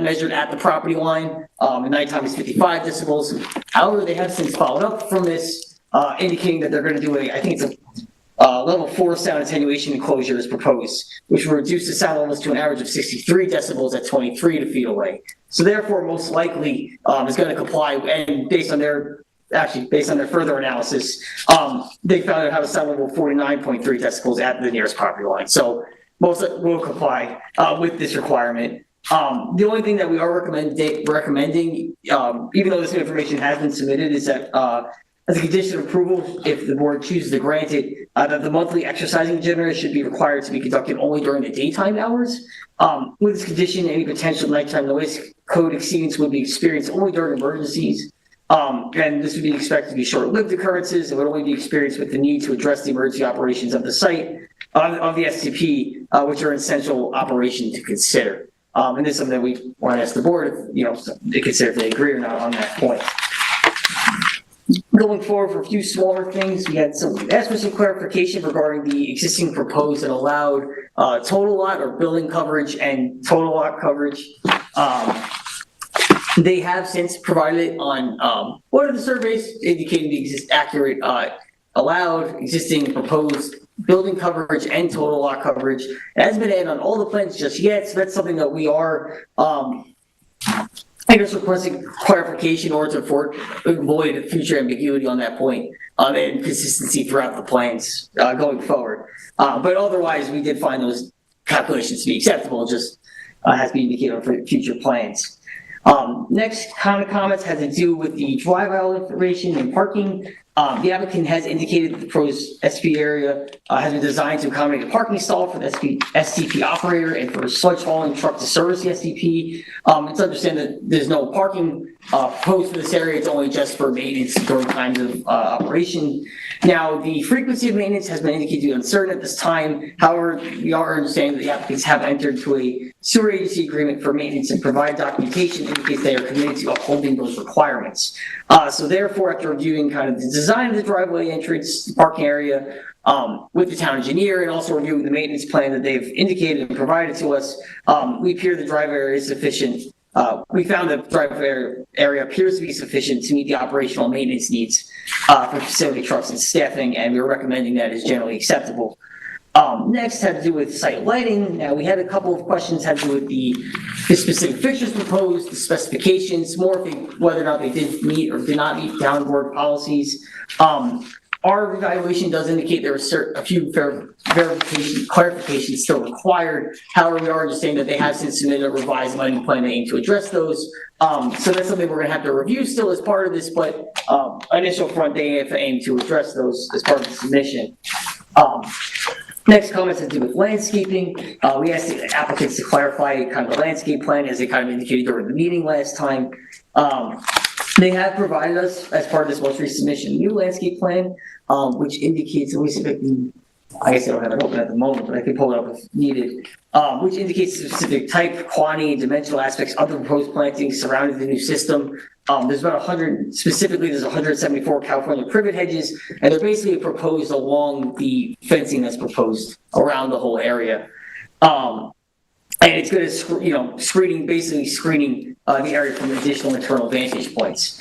measured at the property line, and nighttime is 55 decibels. However, they have since followed up from this, indicating that they're going to do I think it's a level 4 sound attenuation enclosure is proposed, which will reduce the sound levels to an average of 63 decibels at 23 feet away. So therefore, most likely, is going to comply, and based on their further analysis, they found it have a sound level of 49.3 decibels at the nearest property line. So most will comply with this requirement. The only thing that we are recommending, even though this information has been submitted, is that as a condition of approval, if the board chooses to grant it, that the monthly exercising generator should be required to be conducted only during the daytime hours. With this condition, any potential nighttime noise code exceedance would be experienced only during emergencies. And this would be expected to be short-lived occurrences and would only be experienced with the need to address the emergency operations of the site, of the SCP, which are an essential operation to consider. And this is something that we want to ask the board, to consider if they agree or not on that point. Going forward for a few smaller things, we asked for some clarification regarding the existing proposed and allowed total lot or building coverage and total lot coverage. They have since provided it on one of the surveys indicating the accurate allowed existing proposed building coverage and total lot coverage. It hasn't been added on all the plans just yet, so that's something that we are requesting clarification or to avoid future ambiguity on that point, and consistency throughout the plans going forward. But otherwise, we did find those calculations to be acceptable, just has to be indicated for future plans. Next kind of comments had to do with the drive aisle information and parking. The applicant has indicated that the proposed STP area has been designed to accommodate a parking stall for the STP operator and for a sludge hauling truck to service the STP. It's understood that there's no parking proposed for this area. It's only just for maintenance during times of operation. Now, the frequency of maintenance has been indicated to be uncertain at this time. However, we are understanding that the applicants have entered into a sewer agency agreement for maintenance and provide documentation indicates they are committed to upholding those requirements. So therefore, after reviewing kind of the design of the driveway entrance, the parking area, with the town engineer and also reviewing the maintenance plan that they've indicated and provided to us, we appear the driveway area is sufficient. We found that the driveway area appears to be sufficient to meet the operational maintenance needs for facility trucks and staffing, and we're recommending that is generally acceptable. Next had to do with site lighting. Now, we had a couple of questions had to do with the specific fixtures proposed, the specifications, more of whether or not they did meet or did not meet town board policies. Our evaluation does indicate there are a few clarifications still required. However, we are understanding that they have since submitted a revised lighting plan to aim to address those. So that's something we're gonna have to review still as part of this, but initial front they have aim to address those as part of the submission. Next comments have to do with landscaping. We asked the applicants to clarify kind of the landscape plan as they kind of indicated during the meeting last time. They have provided us, as part of this most recent submission, a new landscape plan, which indicates, let me see if I can, I guess I don't have it open at the moment, but I can pull it up if needed, which indicates specific type, quantity, and dimensional aspects of the proposed plantings surrounding the new system. There's about 100, specifically there's 174 California privet hedges, and they're basically proposed along the fencing that's proposed around the whole area. And it's good at, basically screening the area from additional internal vantage points.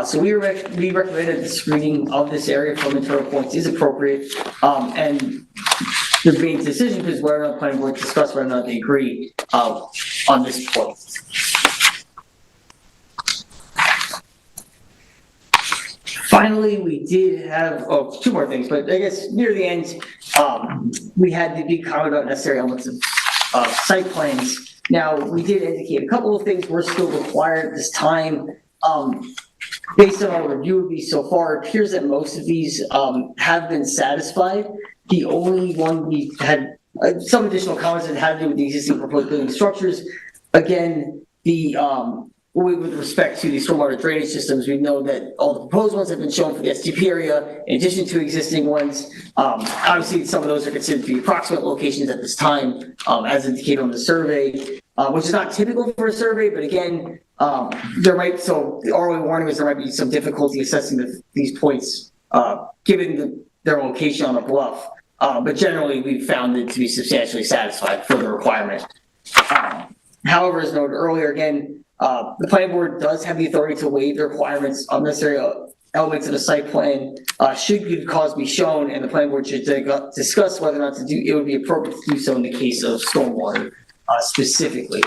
So we recommended the screening of this area from internal points is appropriate. And the main decision is whether or not the planning board discuss whether or not they agree on this point. Finally, we did have, two more things, but I guess near the end, we had the big comment about necessary elements of site plans. Now, we did indicate a couple of things were still required at this time. Based on our review of these so far, it appears that most of these have been satisfied. The only one we had some additional comments that had to do with the existing proposed building structures. Again, with respect to the stormwater drainage systems, we know that all the proposed ones have been shown for the STP area, in addition to existing ones. Obviously, some of those are considered to be approximate locations at this time, as indicated on the survey, which is not typical for a survey, but again, the ROA warning is there might be some difficulty assessing these points, given their location on a bluff. But generally, we've found it to be substantially satisfied for the requirement. However, as noted earlier, again, the planning board does have the authority to waive the requirements of necessary elements of the site plan, should good cause be shown, and the planning board should discuss whether or not it would be appropriate to do so in the case of stormwater specifically.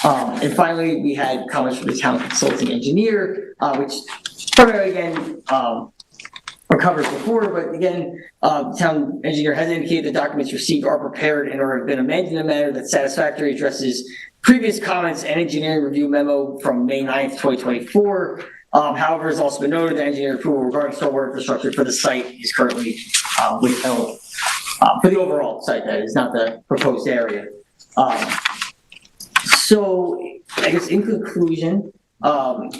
And finally, we had comments from the town consulting engineer, which primarily again were covered before, but again, the town engineer has indicated the documents received are prepared and or have been amended in a manner that satisfactorily addresses previous comments and engineering review memo from May 9th, 2024. However, it's also been noted that engineering approval regarding stormwater infrastructure for the site is currently withheld. For the overall site, that is not the proposed area. So I guess in conclusion, Montauk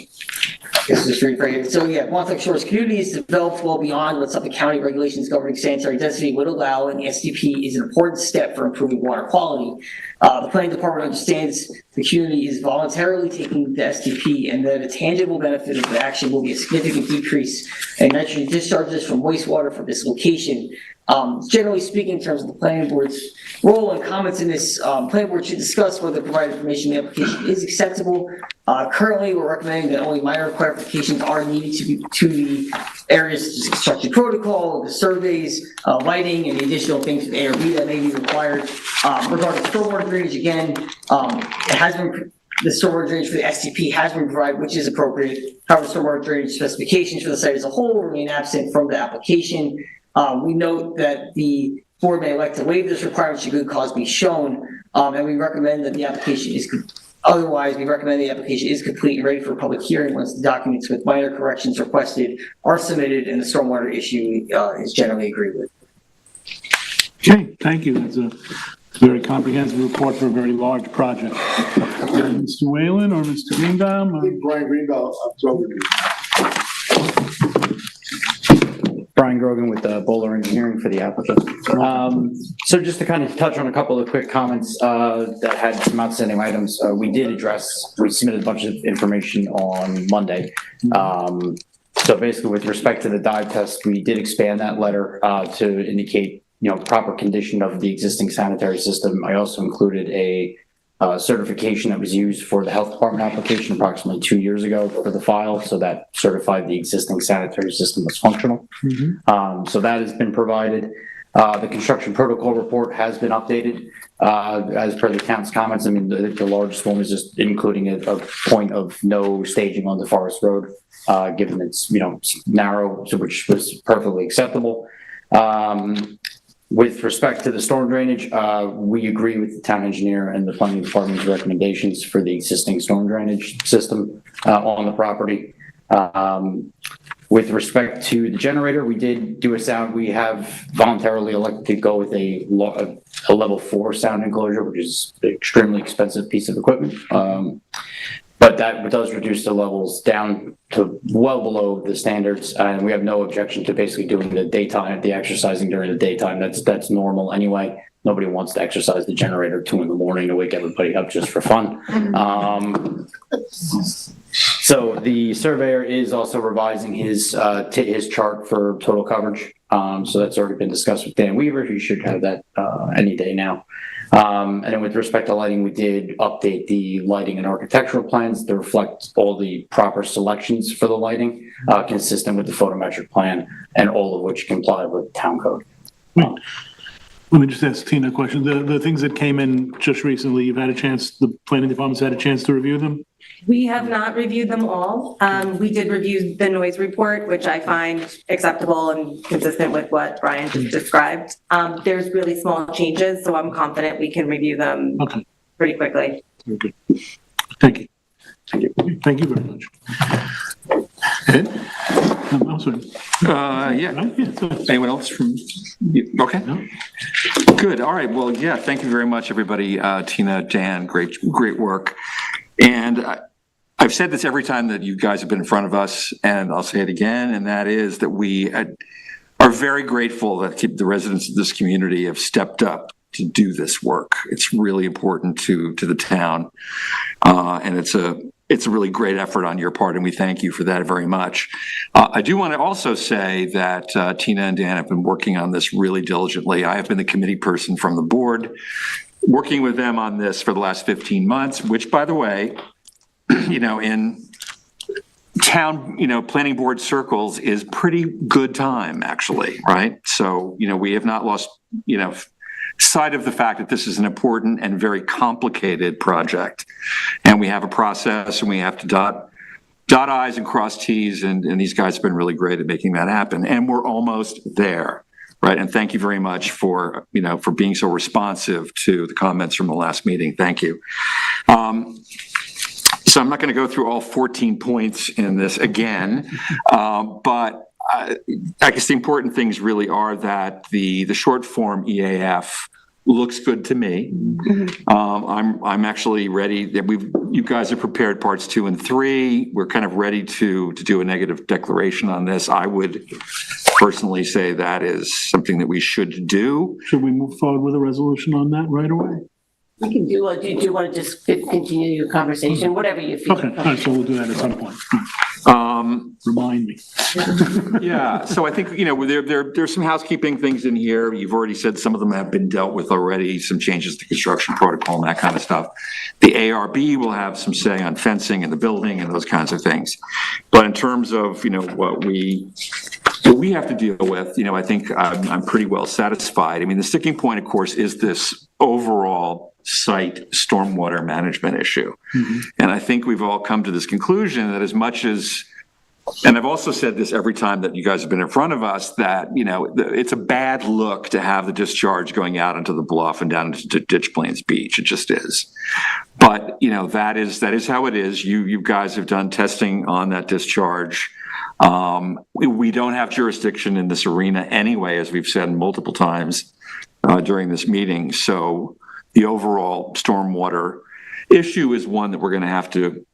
Shores community is developed well beyond what Suffolk County regulations governing sanitary density would allow, and the STP is an important step for improving water quality. The planning department understands the community is voluntarily taking the STP, and that a tangible benefit of the action will be a significant decrease in nitrogen discharges from wastewater from this location. Generally speaking, in terms of the planning board's role and comments in this, planning board should discuss whether provided information in the application is acceptable. Currently, we're recommending that only minor clarifications are needed to the area's construction protocol, the surveys, lighting, and the additional things with A or B that may be required. Regarding stormwater drainage, again, the stormwater drainage for the STP has been provided, which is appropriate. However, stormwater drainage specifications for the site as a whole remain absent from the application. We note that the board may elect to waive this requirement should good cause be shown, and we recommend that the application is Otherwise, we recommend the application is complete and ready for public hearing once the documents with minor corrections requested are submitted and the stormwater issue is generally agreed with. Okay, thank you. That's a very comprehensive report for a very large project. Mr. Whalen or Mr. Greenbaum? Brian Greenbelt, Brian Grogan with Bowler Engineering for the applicant. So just to kind of touch on a couple of quick comments that had some outstanding items, we submitted a bunch of information on Monday. So basically with respect to the dive test, we did expand that letter to indicate, proper condition of the existing sanitary system. I also included a certification that was used for the health department application approximately 2 years ago for the file, so that certified the existing sanitary system was functional. So that has been provided. The construction protocol report has been updated as per the town's comments. I mean, the largest one was just including a point of no staging on the Forest Road, given it's narrow, so which was perfectly acceptable. With respect to the storm drainage, we agree with the town engineer and the planning department's recommendations for the existing storm drainage system on the property. With respect to the generator, we did do we have voluntarily elected to go with a level 4 sound enclosure, which is an extremely expensive piece of equipment. But that does reduce the levels down to well below the standards, and we have no objection to basically doing the exercising during the daytime. That's normal anyway. Nobody wants to exercise the generator at 2 a.m. to wake everybody up just for fun. So the surveyor is also revising his chart for total coverage. So that's already been discussed with Dan Weaver. He should have that any day now. And then with respect to lighting, we did update the lighting and architectural plans to reflect all the proper selections for the lighting, consistent with the photometric plan, and all of which comply with town code. Let me just ask Tina a question. The things that came in just recently, the planning department's had a chance to review them? We have not reviewed them all. We did review the noise report, which I find acceptable and consistent with what Brian just described. There's really small changes, so I'm confident we can review them pretty quickly. Okay. Thank you. Thank you very much. Ed? I'm sorry. Anyone else from you? Okay. No. Good. All right. Well, yeah, thank you very much, everybody. Tina, Dan, great work. And I've said this every time that you guys have been in front of us, and I'll say it again, and that is that we are very grateful that the residents of this community have stepped up to do this work. It's really important to the town, and it's a really great effort on your part, and we thank you for that very much. I do want to also say that Tina and Dan have been working on this really diligently. I have been the committee person from the board, working with them on this for the last 15 months, which, by the way, in town, planning board circles is pretty good time, actually, right? So, we have not lost, sight of the fact that this is an important and very complicated project. And we have a process, and we have to dot I's and cross T's, and these guys have been really great at making that happen. And we're almost there. Right. And thank you very much for being so responsive to the comments from the last meeting. Thank you. So I'm not going to go through all 14 points in this again, but I guess the important things really are that the short form EAF looks good to me. I'm actually ready that you guys have prepared parts 2 and 3. We're kind of ready to do a negative declaration on this. I would personally say that is something that we should do. Should we move forward with a resolution on that right away? We can do you want to just continue your conversation, whatever you feel. Okay, all right, so we'll do that at some point. Remind me. Yeah, so I think, there's some housekeeping things in here. You've already said some of them have been dealt with already, some changes to construction protocol and that kind of stuff. The ARB will have some say on fencing in the building and those kinds of things. But in terms of, what we have to deal with, I think I'm pretty well satisfied. I mean, the sticking point, of course, is this overall site stormwater management issue. And I think we've all come to this conclusion that as much as And I've also said this every time that you guys have been in front of us, that, it's a bad look to have the discharge going out into the bluff and down into Ditch Plains Beach. It just is. But, that is how it is. You guys have done testing on that discharge. We don't have jurisdiction in this arena anyway, as we've said multiple times during this meeting. So the overall stormwater issue is one that we're going to have to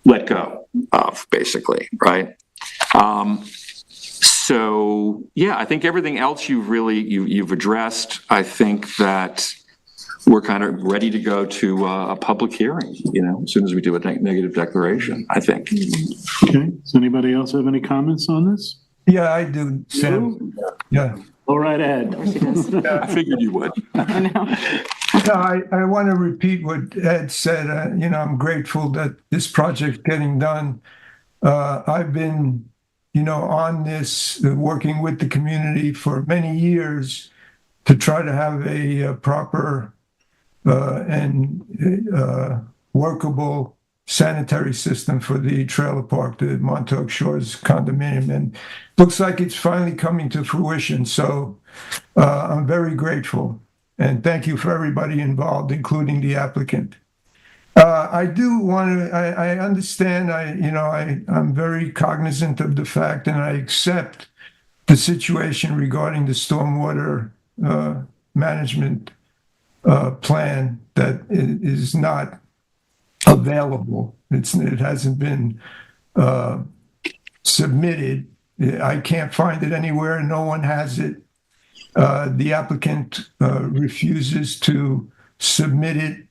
let go of, basically, right? So yeah, I think everything else you've addressed. I think that we're kind of ready to go to a public hearing, as soon as we do a negative declaration, I think. Okay, does anybody else have any comments on this? Yeah, I do, Sam. Yeah. All right, Ed. I figured you would. No, I want to repeat what Ed said. I'm grateful that this project's getting done. I've been, on this, working with the community for many years to try to have a proper and workable sanitary system for the trailer park, the Montauk Shores condominium, and looks like it's finally coming to fruition. So I'm very grateful. And thank you for everybody involved, including the applicant. I do want to, I understand, I'm very cognizant of the fact, and I accept the situation regarding the stormwater management plan that is not available. It hasn't been submitted. I can't find it anywhere. No one has it. The applicant refuses to submit it.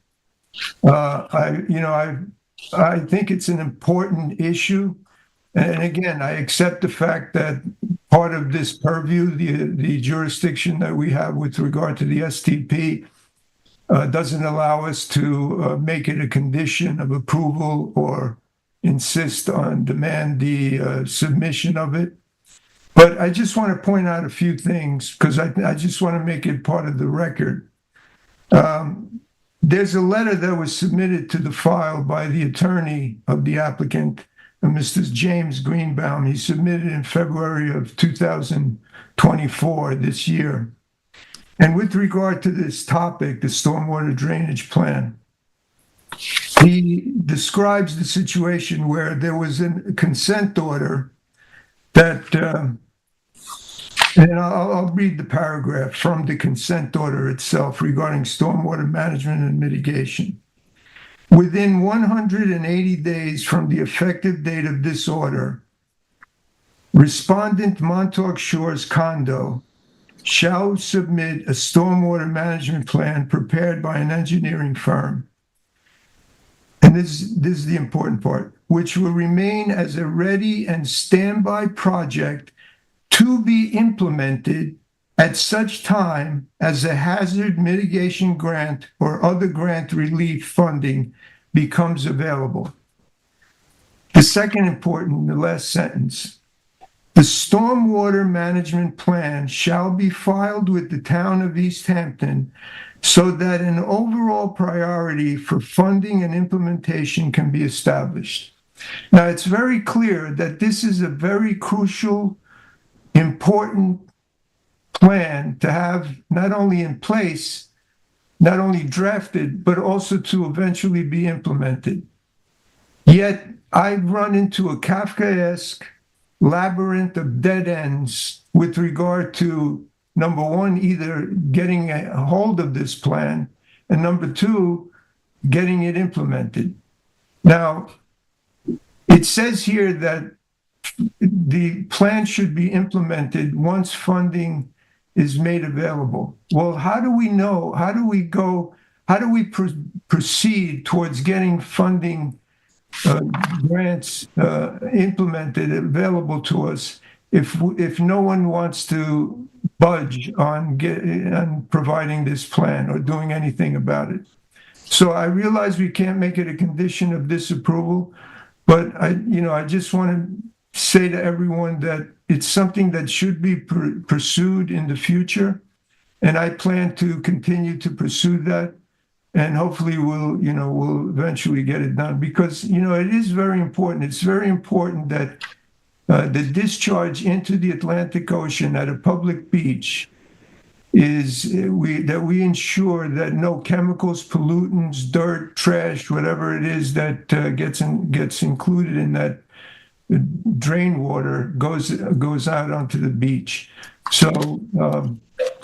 I think it's an important issue. And again, I accept the fact that part of this purview, the jurisdiction that we have with regard to the STP, doesn't allow us to make it a condition of approval or insist on demand the submission of it. But I just want to point out a few things because I just want to make it part of the record. There's a letter that was submitted to the file by the attorney of the applicant, Mr. James Greenbaum. He submitted in February of 2024, this year. And with regard to this topic, the stormwater drainage plan, he describes the situation where there was a consent order that, and I'll read the paragraph from the consent order itself regarding stormwater management and mitigation. Within 180 days from the effective date of this order, respondent Montauk Shores Condo shall submit a stormwater management plan prepared by an engineering firm. And this is the important part, which will remain as a ready and standby project to be implemented at such time as a hazard mitigation grant or other grant relief funding becomes available. The second important, the last sentence, the stormwater management plan shall be filed with the town of East Hampton so that an overall priority for funding and implementation can be established. Now, it's very clear that this is a very crucial, important plan to have not only in place, not only drafted, but also to eventually be implemented. Yet I've run into a Kafkaesque labyrinth of dead ends with regard to, number one, either getting a hold of this plan, and number two, getting it implemented. Now, it says here that the plan should be implemented once funding is made available. Well, how do we know? How do we proceed towards getting funding grants implemented, available to us, if no one wants to budge on providing this plan or doing anything about it? So I realize we can't make it a condition of disapproval, but I just want to say to everyone that it's something that should be pursued in the future, and I plan to continue to pursue that. And hopefully we'll eventually get it done because, it is very important. It's very important that the discharge into the Atlantic Ocean at a public beach is that we ensure that no chemicals, pollutants, dirt, trash, whatever it is that gets included in that drain water goes out onto the beach. So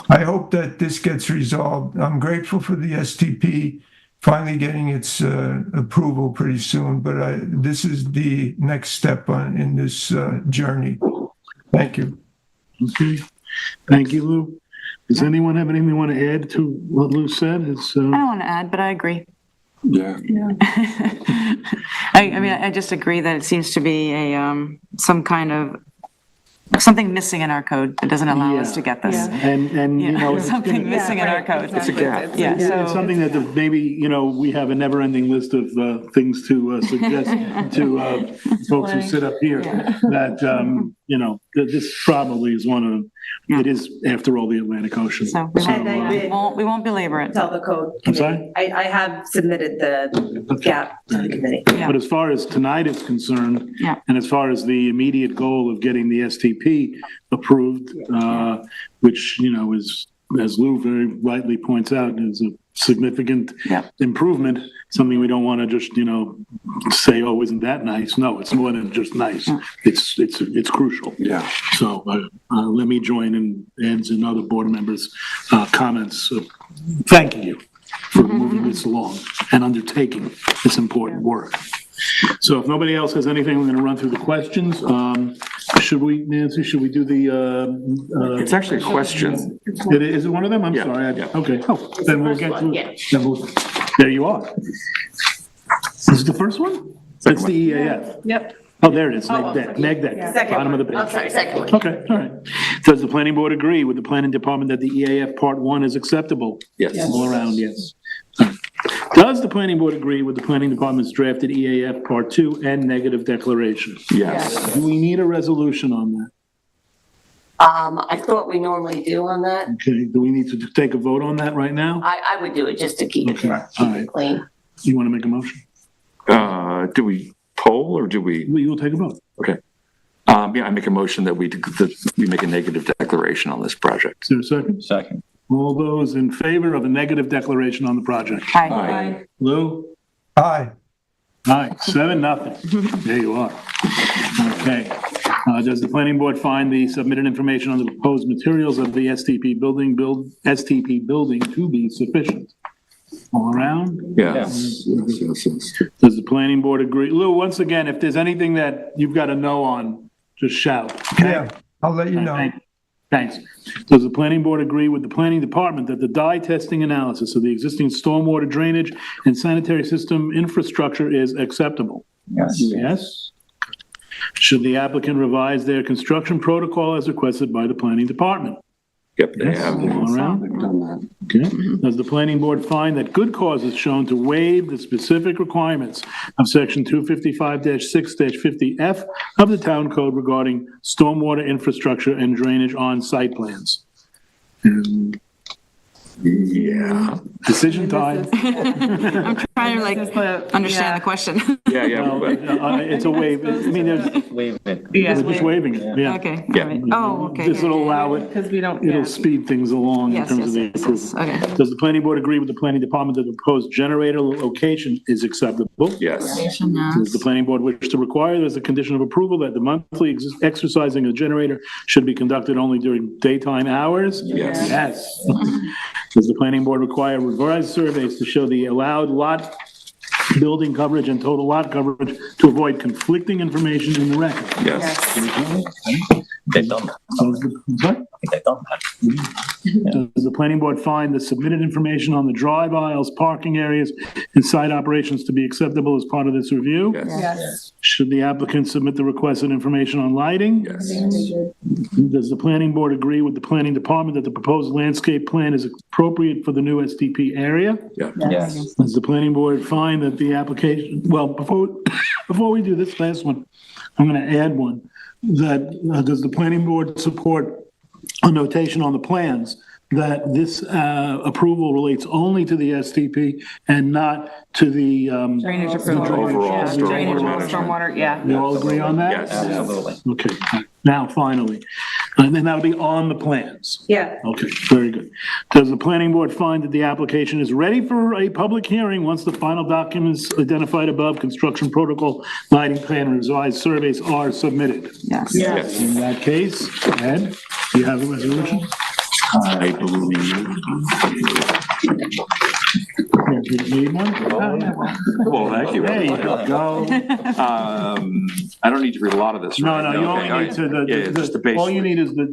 I hope that this gets resolved. I'm grateful for the STP finally getting its approval pretty soon, but this is the next step in this journey. Thank you. Okay. Thank you, Lou. Does anyone have anything they want to add to what Lou said? I don't want to add, but I agree. Yeah. I mean, I just agree that it seems to be some kind of something missing in our code that doesn't allow us to get this. And you know, something missing in our code. It's a gap. Yeah, it's something that maybe, we have a never-ending list of things to suggest to folks who sit up here that, this probably is one of, it is, after all, the Atlantic Ocean. So we won't belabor it. Tell the code I'm committee. sorry? I have submitted the gap to the committee. But as far as tonight is concerned, and as far as the immediate goal of getting the STP approved, which, is, as Lou very rightly points out, is a significant improvement, something we don't want to just, say, oh, isn't that nice? No, it's more than just nice. It's crucial. Yeah. So let me join in Ed's and other board members' comments thanking you for moving this along and undertaking this important work. So if nobody else has anything, we're going to run through the questions. Nancy, should we do the? It's actually a question. Is it one of them? I'm sorry. Okay. Oh, then we'll get to. There you are. Is it the first one? It's the EAF. Yep. Oh, there it is. Neg deck. Second Bottom of the page. I'm sorry, second one. Okay, all right. Does the planning board agree with the planning department that the EAF Part 1 is acceptable? Yes. All around, yes. Does the planning board agree with the planning department's drafted EAF Part 2 and negative declaration? Yes. Do we need a resolution on that? I thought we normally do on that. Okay, do we need to take a vote on that right now? I would do it just to keep Okay, it all right. clean. You want to make a motion? Do we poll or do we? We will take a vote. Okay. I make a motion that we make a negative declaration on this project. Is there a second? Second. All those in favor of a negative declaration on the project? Aye. Lou? Aye. Aye, 7-0. There you are. Okay. Does the planning board find the submitted information on the proposed materials of the STP building to be sufficient? All around? Yes. Does the planning board agree? Lou, once again, if there's anything that you've got to know on, just shout. Okay? Yeah, I'll let you know. Thanks. Does the planning board agree with the planning department that the dye testing analysis of the existing stormwater drainage and sanitary system infrastructure is acceptable? Yes. Yes. Should the applicant revise their construction protocol as requested by the planning department? Yep, they have. All around? Okay. Does the planning board find that good cause is shown to waive the specific requirements of section 255-6-50F of the town code regarding stormwater infrastructure and drainage on site plans? Yeah. Decision time. I'm trying to understand the question. Yeah. It's a waive. I mean, Waive it. we're just waiving it. Yeah. Okay. Yeah. All right. Oh, okay. This will allow it. Because we don't. It'll speed things along in Yes, terms of the yes, approval. yes. Okay. Does the planning board agree with the planning department that the proposed generator location is acceptable? Yes. Does the planning board wish to require as a condition of approval that the monthly exercising of the generator should be conducted only during daytime hours? Yes. Yes. Does the planning board require revised surveys to show the allowed lot building coverage and total lot coverage to avoid conflicting information in the record? Yes. They've done that. Sorry? They've done that. Does the planning board find the submitted information on the drive aisles, parking areas, and site operations to be acceptable as part of this review? Yes. Should the applicant submit the requested information on lighting? Yes. Does the planning board agree with the planning department that the proposed landscape plan is appropriate for the new STP area? Yeah. Yes. Does the planning board find that the application, well, before we do this last one, I'm going to add one. That, does the planning board support a notation on the plans that this approval relates only to the STP and not to the Drainage approval. Overall Yeah, stormwater drainage, management. stormwater, yeah. You all agree on that? Yes. Absolutely. Okay, now finally, and then that'll be on the plans. Yeah. Okay, very good. Does the planning board find that the application is ready for a public hearing once the final documents identified above, construction protocol, lighting plan, and revised surveys are submitted? Yes. Yes. In that case, Ed, do you have a resolution? I believe. Do you need one? Well, thank you. There you go. I don't need to read a lot of this, No, right? no, you Okay, only need to, yeah, just the base. all you need is the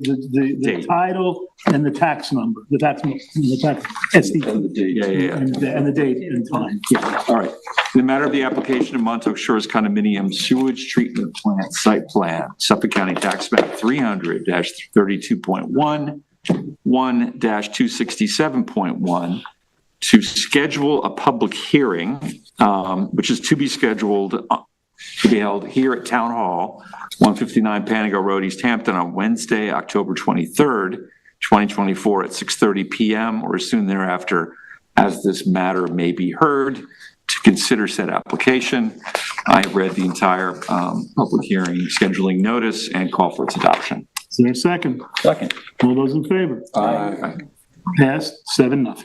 Date. title and the tax number, the tax SD. Yeah. And the date and time, yeah. All right. In the matter of the application of Montauk Shores Condominium Sewage Treatment Plant Site Plan, Suffolk County Tax Map 300-32.1, 1-267.1, to schedule a public hearing, which is to be scheduled to be held here at Town Hall, 159 Panago Road, East Hampton, on Wednesday, October 23rd, 2024 at 6:30 PM or soon thereafter, as this matter may be heard, to consider said application. I have read the entire public hearing scheduling notice and call for its adoption. Is there a second? Second. All those in favor? Aye. Passed, 7-0.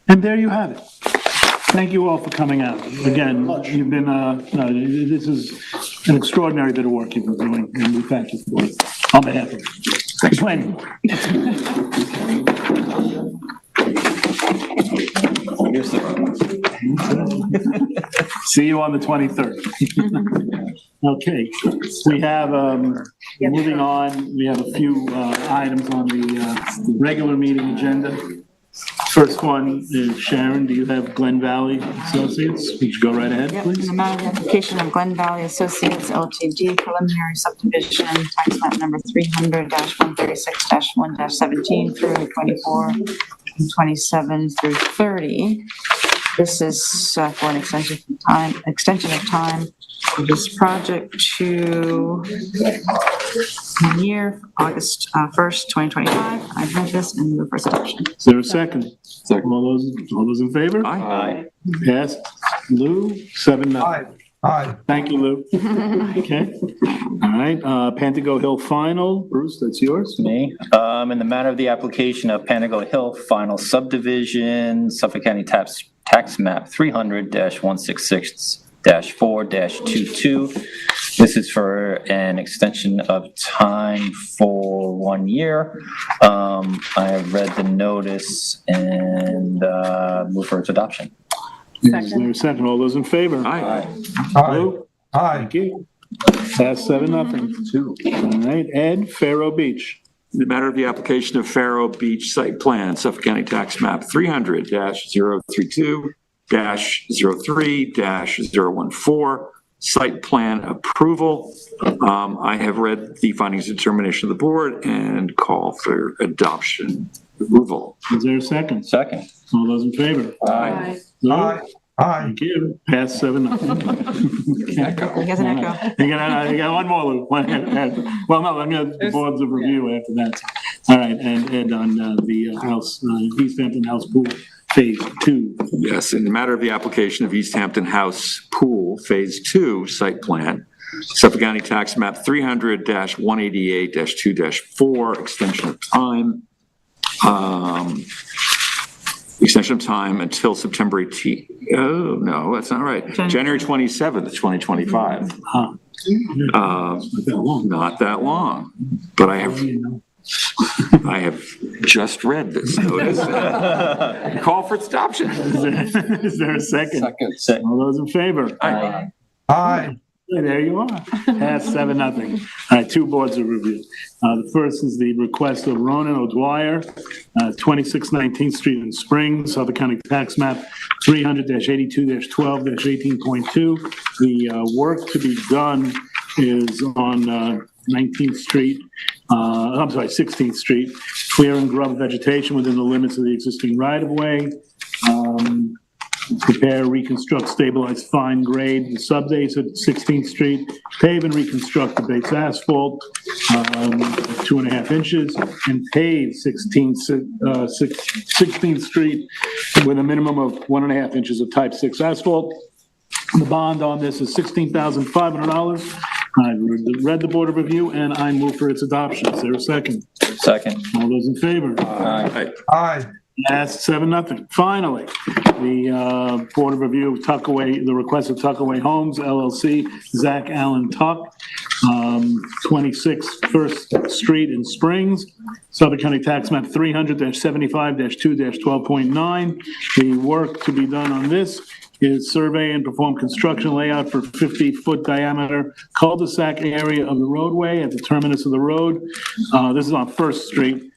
And there you have it. Thank you all for coming out. Again, you've been, this is an extraordinary bit of work you've been doing, and we thank you for it on behalf of the planning board. See you on the 23rd. Okay, we have, moving on, we have a few items on the regular meeting agenda. First one is Sharon, do you have Glen Valley Associates? Would you go right ahead, Yep, please? in the matter of the application of Glen Valley Associates LTD preliminary subdivision, tax map number 300-136-1-17 through 24, and 27 through 30. This is for an extension of time for this project to year August 1st, 2025. I've read this and move for adoption. Is there a second? Second. All those in favor? Aye. Passed. Lou, 7-0. Aye. Aye. Thank you, Lou. Okay. All right, Pantago Hill Final, Bruce, that's yours. Me. In the matter of the application of Panago Hill Final Subdivision, Suffolk County Tax Map 300-166-4-22. This is for an extension of time for 1 year. I have read the notice and move for its adoption. Is there a second? All those in favor? Aye. Lou? Aye. Thank you. Pass 7-0. All right, Ed, Faro Beach. In the matter of the application of Faro Beach Site Plan, Suffolk County Tax Map 300-032-03-014, Site Plan Approval. I have read the findings and determination of the board and call for adoption. Approval. Is there a second? Second. All those in favor? Aye. Lou? Aye. Aye. Thank you. Pass 7-0. He has an echo. You got one more, Lou. Well, no, I'm gonna boards of review after that. All right, and on the house, East Hampton House Pool Phase 2. Yes, in the matter of the application of East Hampton House Pool Phase 2 Site Plan, Suffolk County Tax Map 300-188-2-4, extension of time. Extension of time until September 18th. Oh, no, that's not right. January 27th, 2025. Not that long, but I have just read this notice. Call for its adoption. Is there a second? Second. All those in favor? Aye. Aye. There you are. Pass 7-0. All right, 2 boards of review. The first is the request of Ronan O'Dwyer, 26 19th Street in Springs, Suffolk County Tax Map 300-82-12-18.2. The work to be done is on 19th Street, 16th Street, clear and grub vegetation within the limits of the existing right-of-way. Prepare, reconstruct, stabilize, fine grade the sub-base at 16th Street, pave and reconstruct the base asphalt, 2.5 inches, and pave 16th Street with a minimum of 1.5 inches of type 6 asphalt. The bond on this is $16,500. I've read the Board of Review, and I move for its adoption. Is there a second? Second. All those in favor? Aye. Aye. That's 7-0. Finally, the Board of Review the request of Tuckaway Homes LLC, Zach Allen Tuck, 26 First Street in Springs, Suffolk County Tax Map 300-75-2-12.9. The work to be done on this is survey and perform construction layout for 50-foot diameter cul-de-sac area of the roadway at the terminus of the road. This is on First Street.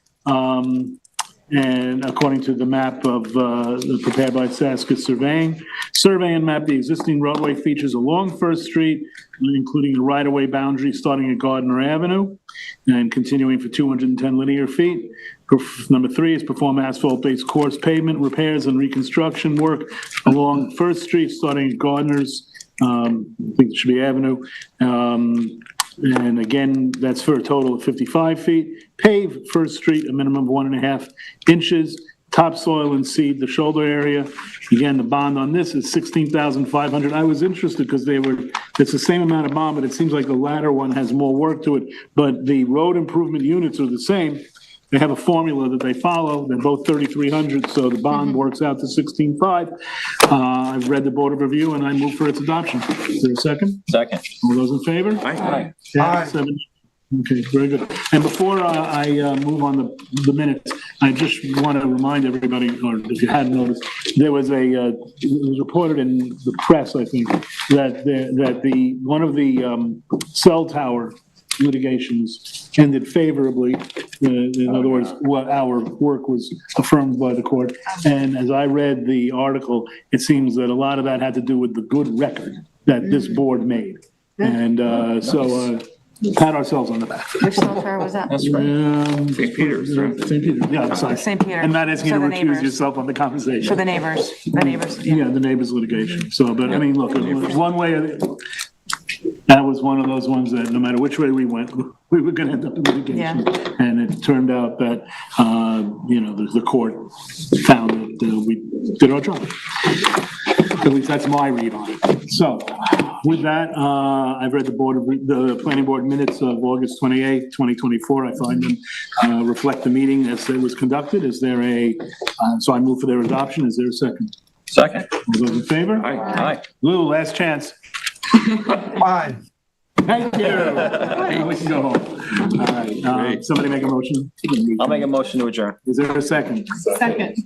And according to the map prepared by Saska Surveying, survey and map the existing roadway features along First Street, including a right-of-way boundary starting at Gardner Avenue and continuing for 210 linear feet. Number 3 is perform asphalt-based coarse pavement repairs and reconstruction work along First Street starting at Gardner's, I think it should be Avenue. And again, that's for a total of 55 feet. Pave First Street a minimum of 1.5 inches. Topsoil and seed the shoulder area. Again, the bond on this is $16,500. I was interested because it's the same amount of bond, but it seems like the latter one has more work to it. But the road improvement units are the same. They have a formula that they follow. They're both 3,300, so the bond works out to 16,500. I've read the Board of Review, and I move for its adoption. Is there a second? Second. All those in favor? Aye. Yeah, 7. Okay, very good. And before I move on the minutes, I just want to remind everybody, or if you hadn't noticed, it was reported in the press, I think, that one of the cell tower litigations ended favorably. In other words, our work was affirmed by the court. And as I read the article, it seems that a lot of that had to do with the good record that this board made. And pat ourselves on the back. Which cell tower was that? That's right. St. Peter's, right? St. Peter's, yeah, I'm sorry. St. Peter. I'm not asking you So to the recuse neighbors. yourself on the conversation. For the neighbors. Yeah, the neighbors litigation. So, but I mean, look, one way or the that was one of those ones that no matter which way we went, we were gonna end up in litigation. Yeah. And it turned out that, the court found that we did our job. At least that's my read on it. So with that, I've read the planning board minutes of August 28, 2024. I find them reflect the meeting as it was conducted. Is there so I move for their adoption. Is there a second? Second. All those in favor? Aye. Lou, last chance. Aye. Thank you. We can go home. All right, somebody make a motion. I'll make a motion to adjourn. Is there a second? Second.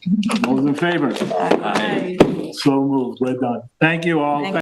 All those in favor? Aye. So moved. We're done. Thank you all.